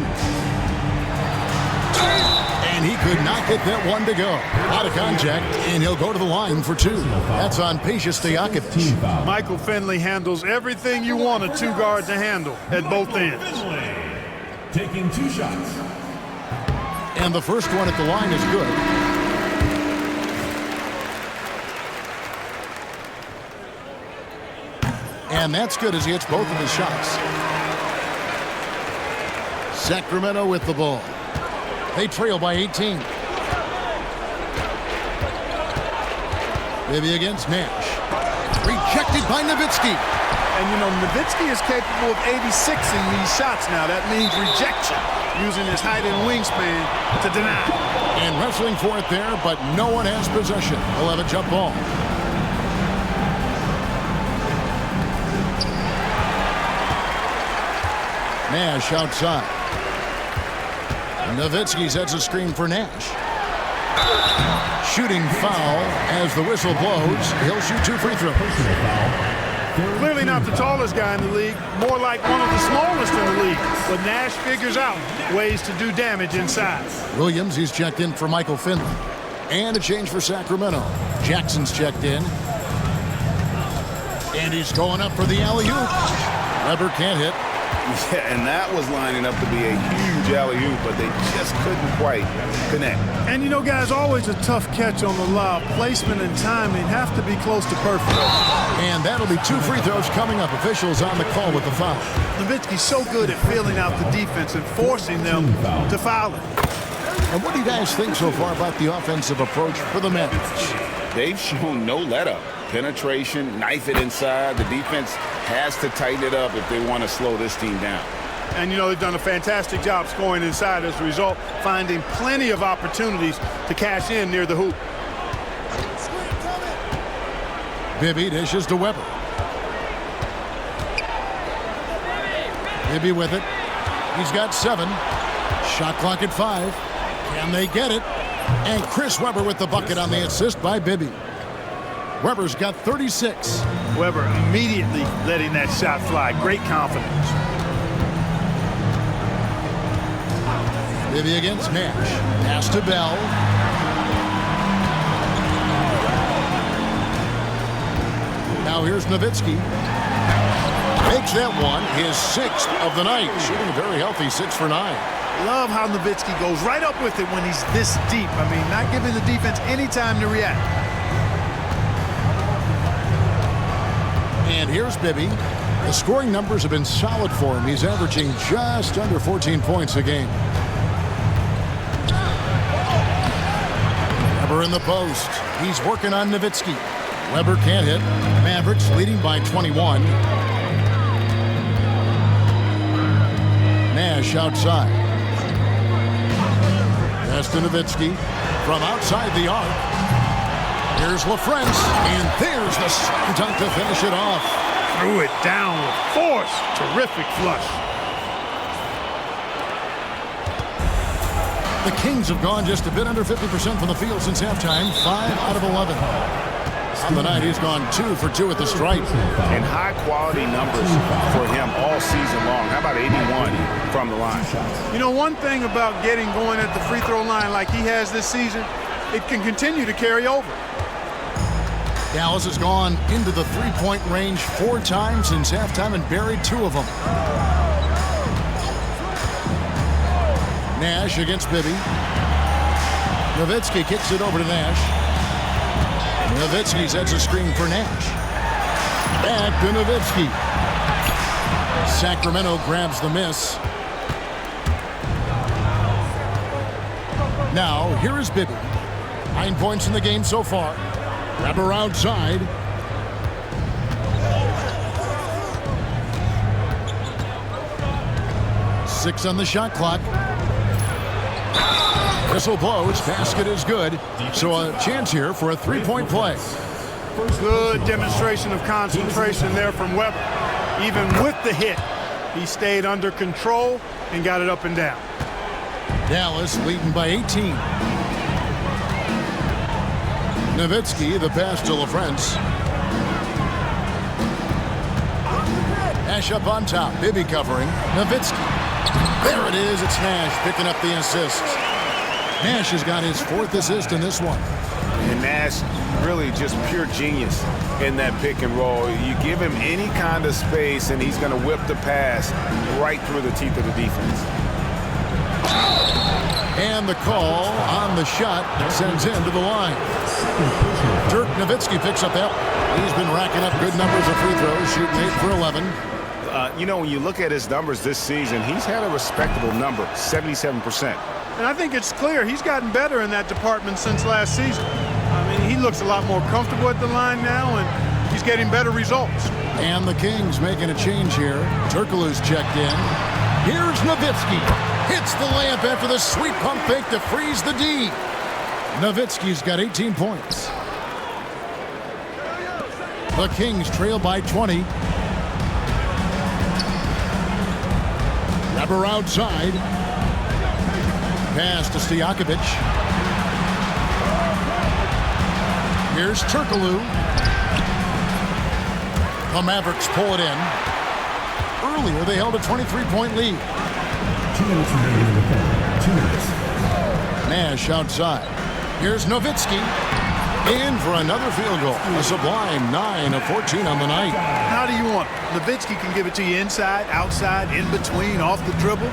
And he could not get that one to go. Out of contact, and he'll go to the line for 2. That's on Peja Stojakovic. Michael Finley handles everything you want a 2-guard to handle at both ends. Taking 2 shots. And the first one at the line is good. And that's good as he hits both of his shots. Sacramento with the ball. They trail by 18. Bibby against Nash. Rejected by Nowitzki. And, you know, Nowitzki is capable of 86ing these shots now. That means rejection, using his height and wingspan to deny. And wrestling for it there, but no one has possession. They'll have a jump ball. Nash outside. Nowitzki sets a screen for Nash. Shooting foul as the whistle blows. He'll shoot 2 free throws. Clearly not the tallest guy in the league, more like one of the smallest in the league. But Nash figures out ways to do damage inside. Williams, he's checked in for Michael Finley. And a change for Sacramento. Jackson's checked in. And he's going up for the alley-oop. Weber can't hit. Yeah, and that was lining up to be a huge alley-oop, but they just couldn't quite connect. And, you know, guys, always a tough catch on the lob. Placement and timing have to be close to perfect. And that'll be 2 free throws coming up. Officials on the call with the foul. Nowitzki's so good at filling out the defense and forcing them to foul it. And what do you guys think so far about the offensive approach for the Mavericks? they've shown no let-up. Penetration, knife it inside. The defense has to tighten it up if they want to slow this team down. And, you know, they've done a fantastic job scoring inside as a result, finding plenty of opportunities to cash in near the hoop. Bibby dishes to Weber. Bibby with it. He's got 7. Shot clock at 5. Can they get it? And Chris Webber with the bucket on the assist by Bibby. Weber's got 36. Weber immediately letting that shot fly. Great confidence. Bibby against Nash. Pass to Bell. Now here's Nowitzki. Makes that one his 6th of the night. Shooting a very healthy 6 for 9. Love how Nowitzki goes right up with it when he's this deep. I mean, not giving the defense any time to react. And here's Bibby. The scoring numbers have been solid for him. He's averaging just under 14 points a game. Weber in the post. He's working on Nowitzki. Weber can't hit. Mavericks leading by 21. Nash outside. Pass to Nowitzki from outside the arc. Here's LaFrance, and there's the slam dunk to finish it off. Threw it down with force. Terrific flush. The Kings have gone just a bit under 50% from the field since halftime. 5 out of 11. On the night, he's gone 2 for 2 at the stripe. And high-quality numbers for him all season long. How about 81 from the line? You know, one thing about getting going at the free throw line like he has this season, it can continue to carry over. Dallas has gone into the three-point range 4 times since halftime and buried 2 of them. Nash against Bibby. Nowitzki kicks it over to Nash. Nowitzki sets a screen for Nash. Back to Nowitzki. Sacramento grabs the miss. Now, here is Bibby. 9 points in the game so far. Weber outside. Six on the shot clock. Whistle blows. Basket is good. So a chance here for a three-point play. Good demonstration of concentration there from Weber. Even with the hit, he stayed under control and got it up and down. Dallas leading by 18. Nowitzki, the pass to LaFrance. Nash up on top. Bibby covering. Nowitzki. There it is. It's Nash picking up the assist. Nash has got his 4th assist in this one. And Nash really just pure genius in that pick and roll. You give him any kind of space and he's going to whip the pass right through the teeth of the defense. And the call on the shot sends him to the line. Dirk Nowitzki picks up that. He's been racking up good numbers of free throws, shooting 8 for 11. You know, when you look at his numbers this season, he's had a respectable number, 77%. And I think it's clear he's gotten better in that department since last season. I mean, he looks a lot more comfortable at the line now, and he's getting better results. And the Kings making a change here. Turkoglu's checked in. Here's Nowitzki. Hits the layup after the sweet pump fake to freeze the D. Nowitzki's got 18 points. The Kings trail by 20. Weber outside. Pass to Stojakovic. Here's Turkoglu. The Mavericks pull it in. Earlier, they held a 23-point lead. 2 minutes remaining in the quarter. 2 minutes. Nash outside. Here's Nowitzki. In for another field goal. A sublime 9 of 14 on the night. How do you want it? Nowitzki can give it to you inside, outside, in between, off the dribble.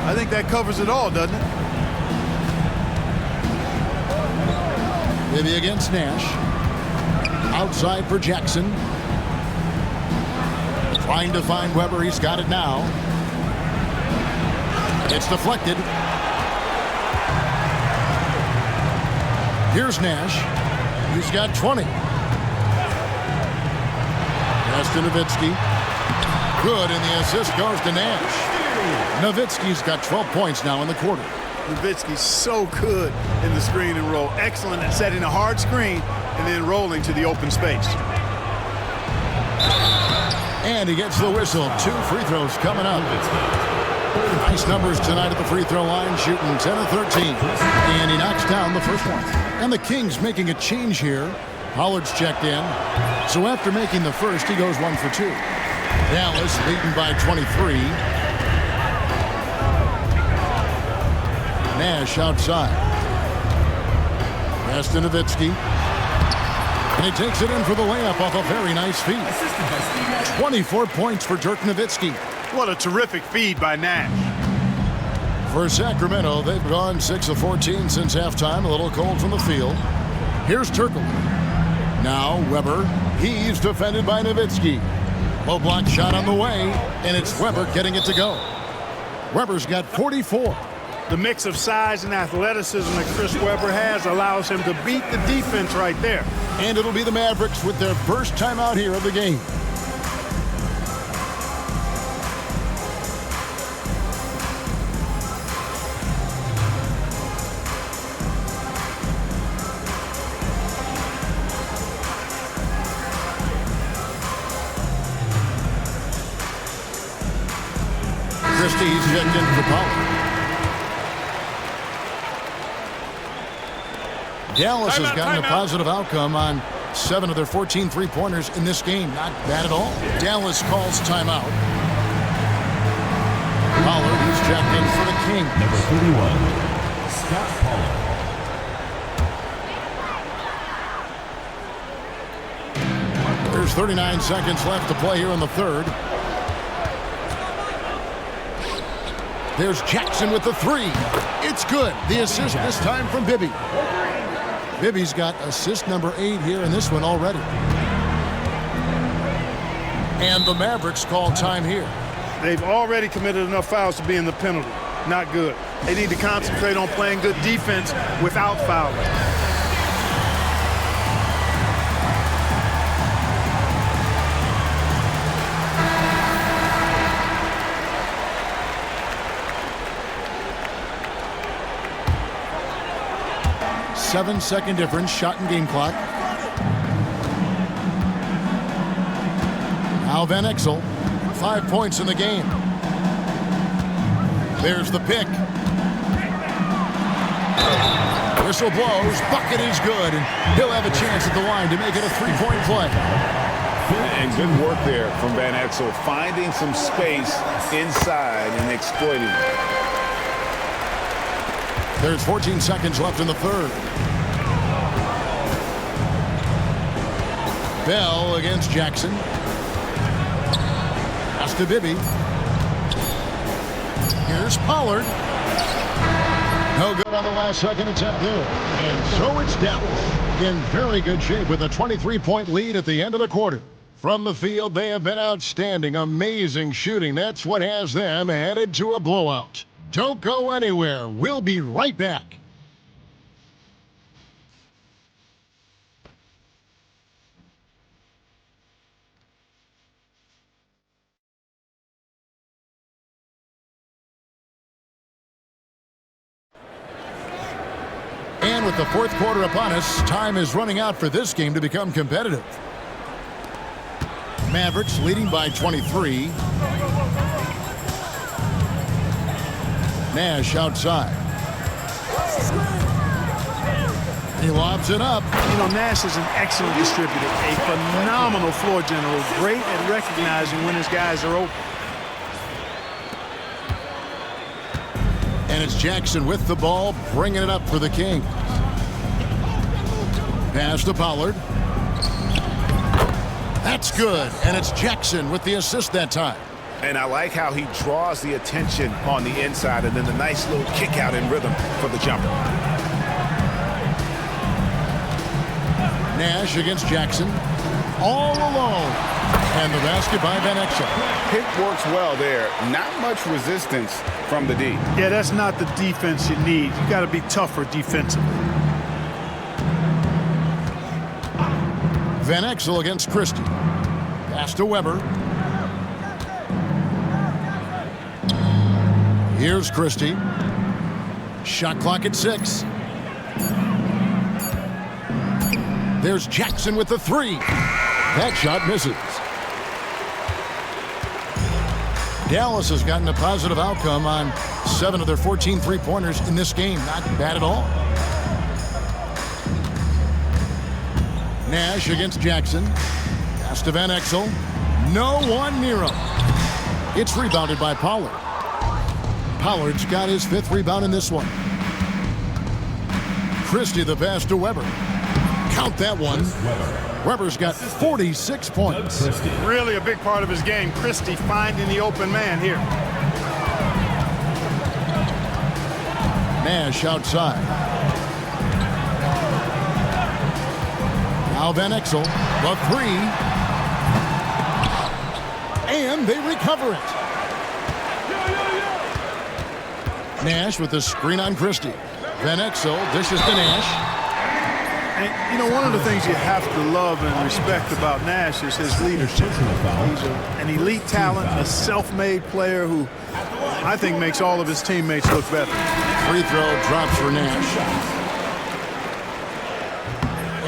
I think that covers it all, doesn't it? Bibby against Nash. Outside for Jackson. Trying to find Weber. He's got it now. It's deflected. Here's Nash. He's got 20. Pass to Nowitzki. Good, and the assist goes to Nash. Nowitzki's got 12 points now in the quarter. Nowitzki's so good in the screen and roll. Excellent at setting a hard screen and then rolling to the open space. And he gets the whistle. 2 free throws coming up. Nice numbers tonight at the free throw line, shooting 10 of 13. And he knocks down the first one. And the Kings making a change here. Pollard's checked in. So after making the first, he goes 1 for 2. Dallas leading by 23. Nash outside. Pass to Nowitzki. And he takes it in for the layup off a very nice feed. 24 points for Dirk Nowitzki. What a terrific feed by Nash. For Sacramento, they've gone 6 of 14 since halftime. A little cold from the field. Here's Turkle. Now Weber. He's defended by Nowitzki. Low block shot on the way, and it's Weber getting it to go. Weber's got 44. The mix of size and athleticism that Chris Webber has allows him to beat the defense right there. And it'll be the Mavericks with their first timeout here of the game. Christie's checked in for Pollard. Dallas has gotten a positive outcome on 7 of their 14 three-pointers in this game. Not bad at all. Dallas calls timeout. Pollard is checked in for the Kings. Number 31, Scott Pollard. There's 39 seconds left to play here in the third. There's Jackson with the 3. It's good. The assist this time from Bibby. Bibby's got assist number 8 here in this one already. And the Mavericks call time here. They've already committed enough fouls to be in the penalty. Not good. They need to concentrate on playing good defense without fouling. Seven-second difference, shot and game clock. Now Van Exel, 5 points in the game. There's the pick. Whistle blows, bucket is good, and he'll have a chance at the line to make it a 3-point play. And good work there from Van Exel, finding some space inside and exploiting it. There's 14 seconds left in the third. Bell against Jackson. Pass to Bibby. Here's Pollard. No good on the last second attempt there. And so it's Dallas in very good shape with a 23-point lead at the end of the quarter. From the field, they have been outstanding. Amazing shooting. That's what has them headed to a blowout. Don't go anywhere. We'll be right back. And with the fourth quarter upon us, time is running out for this game to become competitive. Mavericks leading by 23. Nash outside. He lobs it up. You know, Nash is an excellent distributor, a phenomenal floor general, great at recognizing when his guys are open. And it's Jackson with the ball, bringing it up for the Kings. Pass to Pollard. That's good, and it's Jackson with the assist that time. And I like how he draws the attention on the inside and then the nice little kick out in rhythm for the jumper. Nash against Jackson. All alone. And the basket by Van Exel. Pick works well there. Not much resistance from the D. Yeah, that's not the defense you need. You got to be tougher defensively. Van Exel against Christie. Pass to Weber. Here's Christie. Shot clock at 6. There's Jackson with the 3. That shot misses. Dallas has gotten a positive outcome on 7 of their 14 three-pointers in this game. Not bad at all. Nash against Jackson. Pass to Van Exel. No one near him. It's rebounded by Pollard. Pollard's got his 5th rebound in this one. Christie the pass to Weber. Count that one. Weber's got 46 points. Really a big part of his game. Christie finding the open man here. Nash outside. Now Van Exel, the 3. And they recover it. Nash with the screen on Christie. Van Exel dishes to Nash. And, you know, one of the things you have to love and respect about Nash is his leadership. He's an elite talent, a self-made player who I think makes all of his teammates look better. Free throw drops for Nash.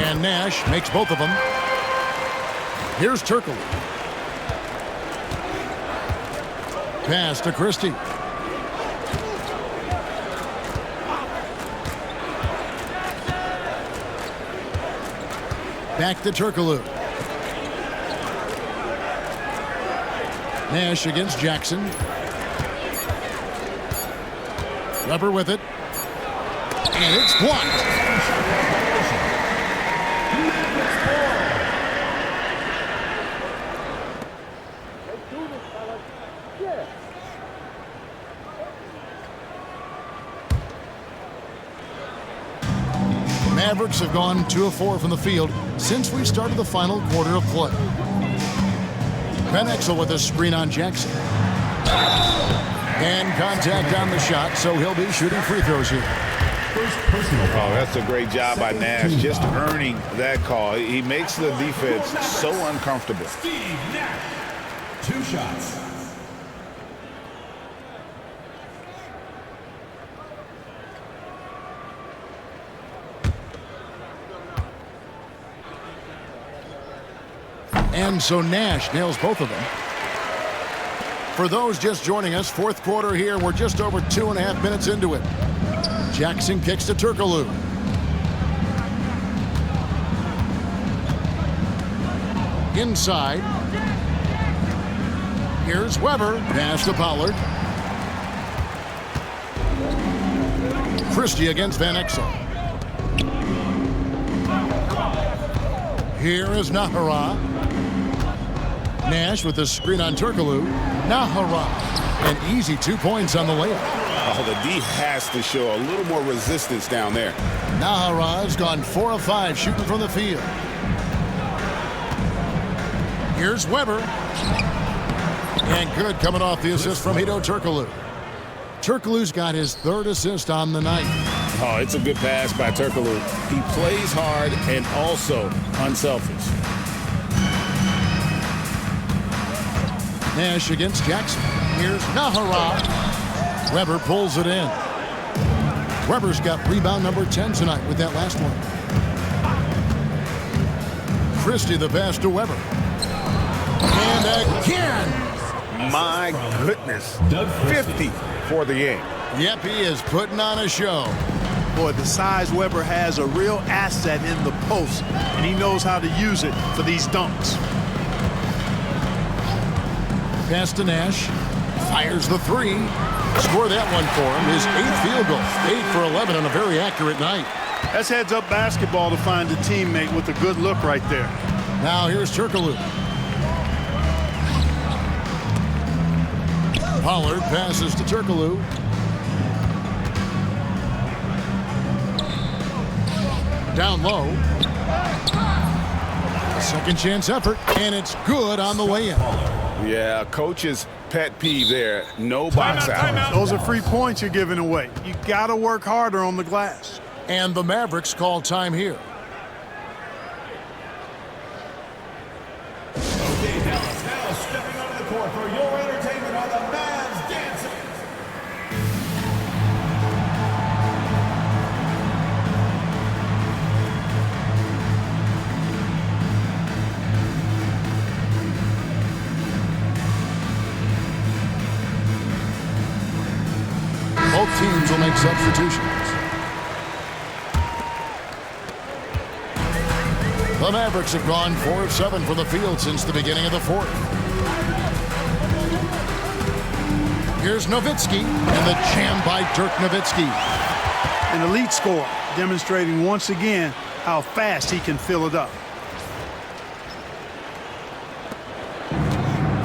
And Nash makes both of them. Here's Turkle. Pass to Christie. Back to Turkoglu. Nash against Jackson. Weber with it. And it's blocked. Mavericks have gone 2 of 4 from the field since we started the final quarter of play. Van Exel with a screen on Jackson. And contact on the shot, so he'll be shooting free throws here. Oh, that's a great job by Nash, just earning that call. He makes the defense so uncomfortable. Steve Nash, 2 shots. And so Nash nails both of them. For those just joining us, 4th quarter here. We're just over 2.5 minutes into it. Jackson kicks to Turkoglu. Inside. Here's Weber. Pass to Pollard. Christie against Van Exel. Here is Nahara. Nash with the screen on Turkoglu. Nahara. An easy 2 points on the layup. Oh, the D has to show a little more resistance down there. Nahara has gone 4 of 5 shooting from the field. Here's Weber. And good coming off the assist from Hedo Turkoglu. Turkoglu's got his 3rd assist on the night. Oh, it's a good pass by Turkoglu. He plays hard and also unselfish. Nash against Jackson. Here's Nahara. Weber pulls it in. Weber's got rebound number 10 tonight with that last one. Christie the pass to Weber. And again. My goodness. 50 for the game. Yep, he is putting on a show. Boy, the size Weber has a real asset in the post, and he knows how to use it for these dunks. Pass to Nash. Fires the 3. Score that one for him. His 8th field goal. 8 for 11 on a very accurate night. That's heads-up basketball to find a teammate with a good look right there. Now here's Turkoglu. Pollard passes to Turkoglu. Down low. A second chance effort, and it's good on the way in. Yeah, coach's pet peeve there. No box out. Those are free points you're giving away. You got to work harder on the glass. And the Mavericks call time here. Both teams will make substitutions. The Mavericks have gone 4 of 7 from the field since the beginning of the fourth. Here's Nowitzki, and the jam by Dirk Nowitzki. An elite scorer, demonstrating once again how fast he can fill it up.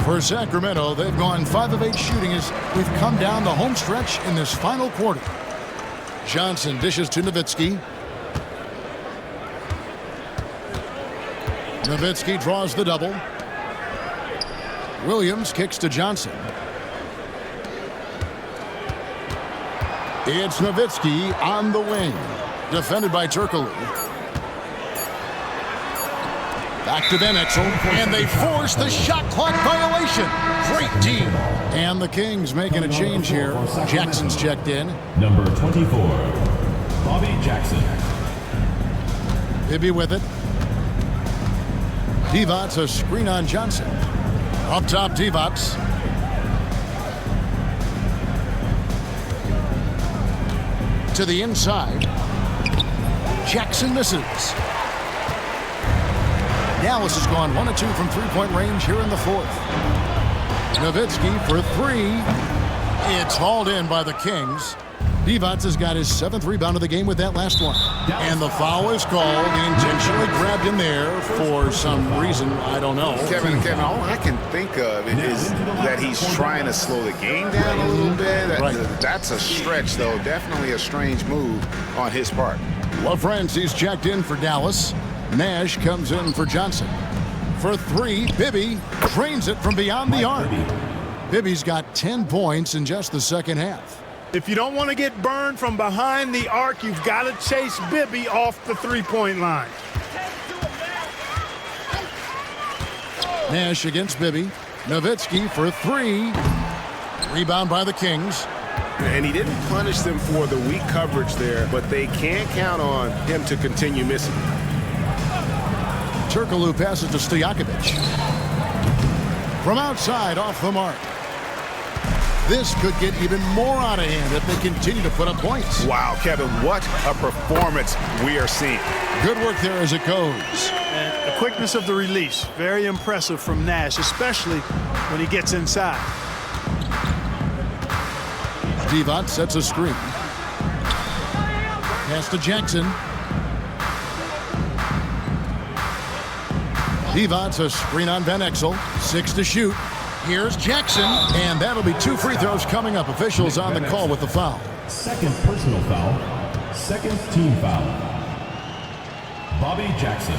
For Sacramento, they've gone 5 of 8 shooting as we've come down the home stretch in this final quarter. Johnson dishes to Nowitzki. Nowitzki draws the double. Williams kicks to Johnson. It's Nowitzki on the wing. Defended by Turkoglu. Back to Van Exel, and they force the shot clock violation. Great team. And the Kings making a change here. Jackson's checked in. Number 24, Bobby Jackson. Bibby with it. Divac, a screen on Johnson. Up top, Divac. To the inside. Jackson misses. Dallas has gone 1 of 2 from three-point range here in the fourth. Nowitzki for 3. It's hauled in by the Kings. Divac has got his 7th rebound of the game with that last one. And the foul is called. He intentionally grabbed him there for some reason. I don't know. Kevin, all I can think of is that he's trying to slow the game down a little bit. That's a stretch, though. Definitely a strange move on his part. LaFrancis checked in for Dallas. Nash comes in for Johnson. For 3, Bibby drains it from beyond the arc. Bibby's got 10 points in just the second half. If you don't want to get burned from behind the arc, you've got to chase Bibby off the three-point line. Nash against Bibby. Nowitzki for 3. Rebound by the Kings. And he didn't punish them for the weak coverage there, but they can't count on him to continue missing. Turkoglu passes to Stojakovic. From outside, off the mark. This could get even more out of hand if they continue to put up points. Wow, Kevin, what a performance we are seeing. Good work there as it goes. And the quickness of the release, very impressive from Nash, especially when he gets inside. Divac sets a screen. Pass to Jackson. Divac a screen on Van Exel. 6 to shoot. Here's Jackson, and that'll be 2 free throws coming up. Officials on the call with the foul. Second personal foul. Second team foul. Bobby Jackson.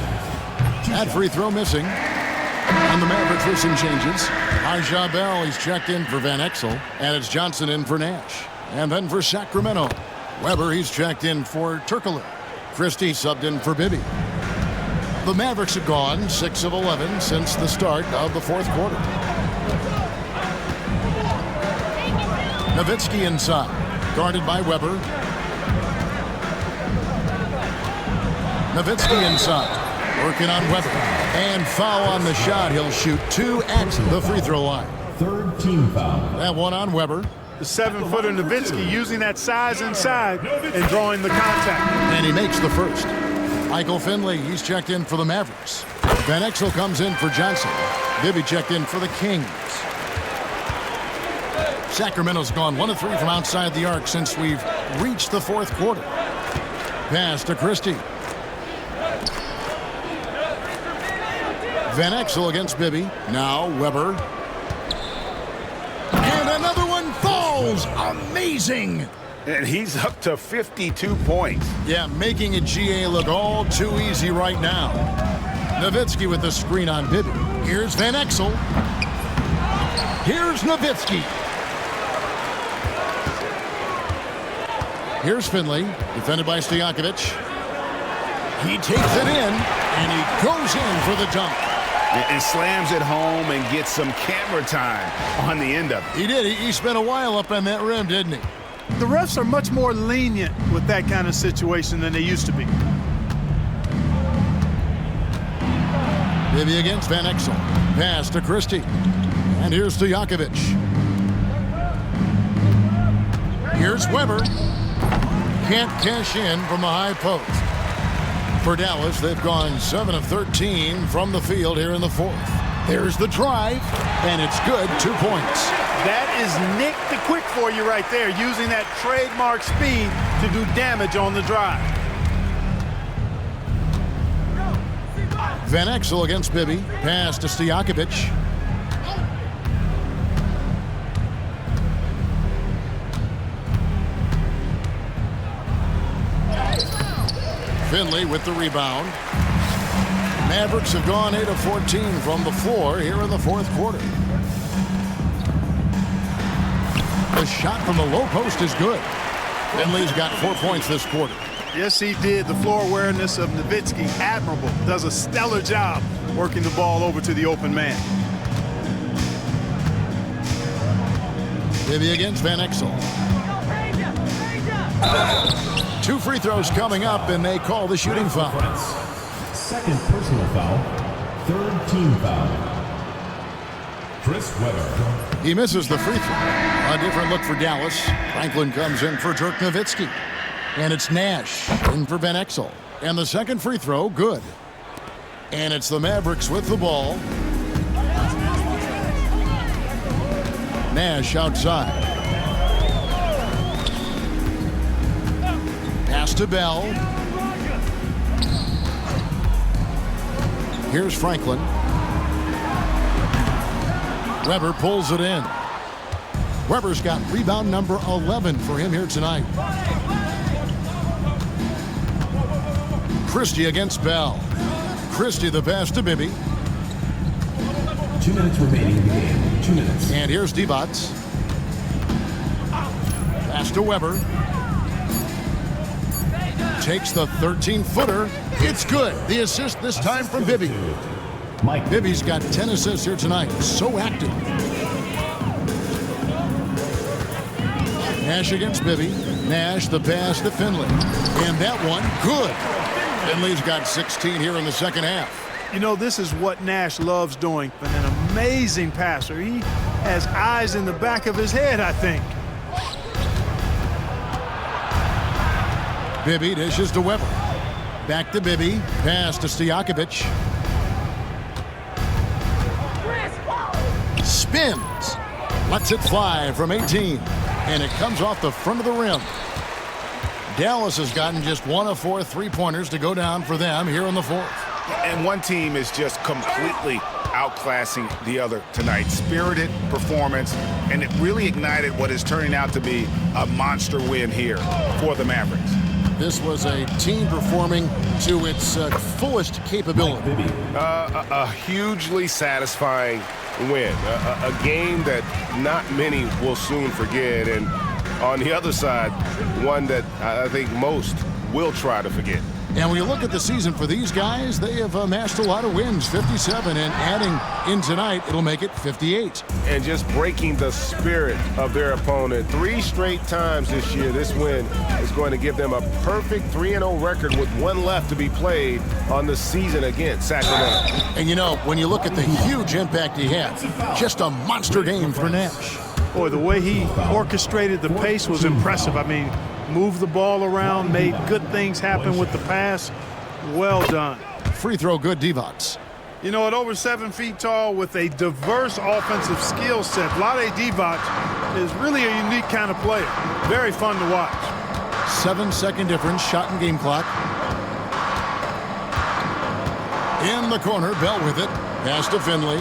That free throw missing. And the Mavericks with some changes. Aja Bell, he's checked in for Van Exel. And it's Johnson in for Nash. And then for Sacramento, Weber, he's checked in for Turkoglu. Christie subbed in for Bibby. The Mavericks have gone 6 of 11 since the start of the fourth quarter. Nowitzki inside, guarded by Weber. Nowitzki inside, working on Weber. And foul on the shot. He'll shoot 2 at the free throw line. Third team foul. That one on Weber. The 7-footer Nowitzki using that size inside and drawing the contact. And he makes the first. Michael Finley, he's checked in for the Mavericks. Van Exel comes in for Johnson. Bibby checked in for the Kings. Sacramento's gone 1 of 3 from outside the arc since we've reached the fourth quarter. Pass to Christie. Van Exel against Bibby. Now Weber. And another one falls. Amazing. And he's up to 52 points. Yeah, making a GA look all too easy right now. Nowitzki with the screen on Bibby. Here's Van Exel. Here's Nowitzki. Here's Finley, defended by Stojakovic. He takes it in, and he goes in for the dunk. And slams it home and gets some camera time on the end of it. He did. He spent a while up on that rim, didn't he? The refs are much more lenient with that kind of situation than they used to be. Bibby against Van Exel. Pass to Christie. And here's Stojakovic. Here's Weber. Can't cash in from the high post. For Dallas, they've gone 7 of 13 from the field here in the fourth. There's the drive, and it's good, 2 points. That is Nick the Quick for you right there, using that trademark speed to do damage on the drive. Van Exel against Bibby. Pass to Stojakovic. Finley with the rebound. Mavericks have gone 8 of 14 from the floor here in the fourth quarter. The shot from the low post is good. Finley's got 4 points this quarter. Yes, he did. The floor awareness of Nowitzki, admirable. Does a stellar job working the ball over to the open man. Bibby against Van Exel. 2 free throws coming up, and they call the shooting foul. Second personal foul. Third team foul. Chris Weber. He misses the free throw. A different look for Dallas. Franklin comes in for Dirk Nowitzki. And it's Nash in for Van Exel. And the second free throw, good. And it's the Mavericks with the ball. Nash outside. Pass to Bell. Here's Franklin. Weber pulls it in. Weber's got rebound number 11 for him here tonight. Christie against Bell. Christie the pass to Bibby. 2 minutes remaining in the game. 2 minutes. And here's Divac. Pass to Weber. Takes the 13-footer. It's good. The assist this time from Bibby. Bibby's got 10 assists here tonight. So active. Nash against Bibby. Nash the pass to Finley. And that one, good. Finley's got 16 here in the second half. You know, this is what Nash loves doing. An amazing passer. He has eyes in the back of his head, I think. Bibby dishes to Weber. Back to Bibby. Pass to Stojakovic. Spins. Lets it fly from 18. And it comes off the front of the rim. Dallas has gotten just 1 of 4 3-pointers to go down for them here in the fourth. And one team is just completely outclassing the other tonight. Spirited performance, and it really ignited what is turning out to be a monster win here for the Mavericks. This was a team performing to its fullest capability. A hugely satisfying win. A game that not many will soon forget. And on the other side, one that I think most will try to forget. And when you look at the season for these guys, they have amassed a lot of wins, 57, and adding in tonight, it'll make it 58. And just breaking the spirit of their opponent 3 straight times this year. This win is going to give them a perfect 3-0 record with 1 left to be played on the season against Sacramento. And you know, when you look at the huge impact he had, just a monster game for Nash. Boy, the way he orchestrated the pace was impressive. I mean, moved the ball around, made good things happen with the pass. Well done. Free throw good, Divac. You know, at over 7 feet tall with a diverse offensive skill set, Vlade Divac is really a unique kind of player. Very fun to watch. 7-second difference, shot and game clock. In the corner, Bell with it. Pass to Finley.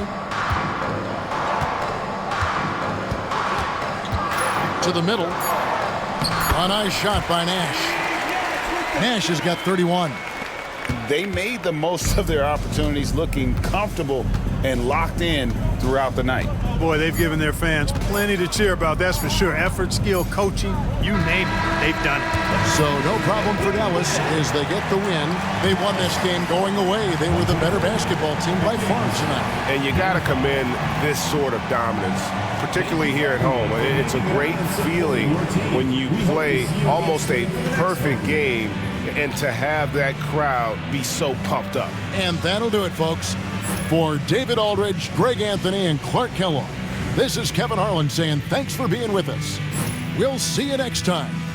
To the middle. A nice shot by Nash. Nash has got 31. They made the most of their opportunities, looking comfortable and locked in throughout the night. Boy, they've given their fans plenty to cheer about, that's for sure. Effort, skill, coaching, you name it, they've done it. So no problem for Dallas as they get the win. They won this game going away. They were the better basketball team by far tonight. And you got to commend this sort of dominance, particularly here at home. It's a great feeling when you play almost a perfect game and to have that crowd be so pumped up. And that'll do it, folks. For David Aldridge, Greg Anthony, and Clark Kellogg, this is Kevin Harlan saying thanks for being with us. We'll see you next time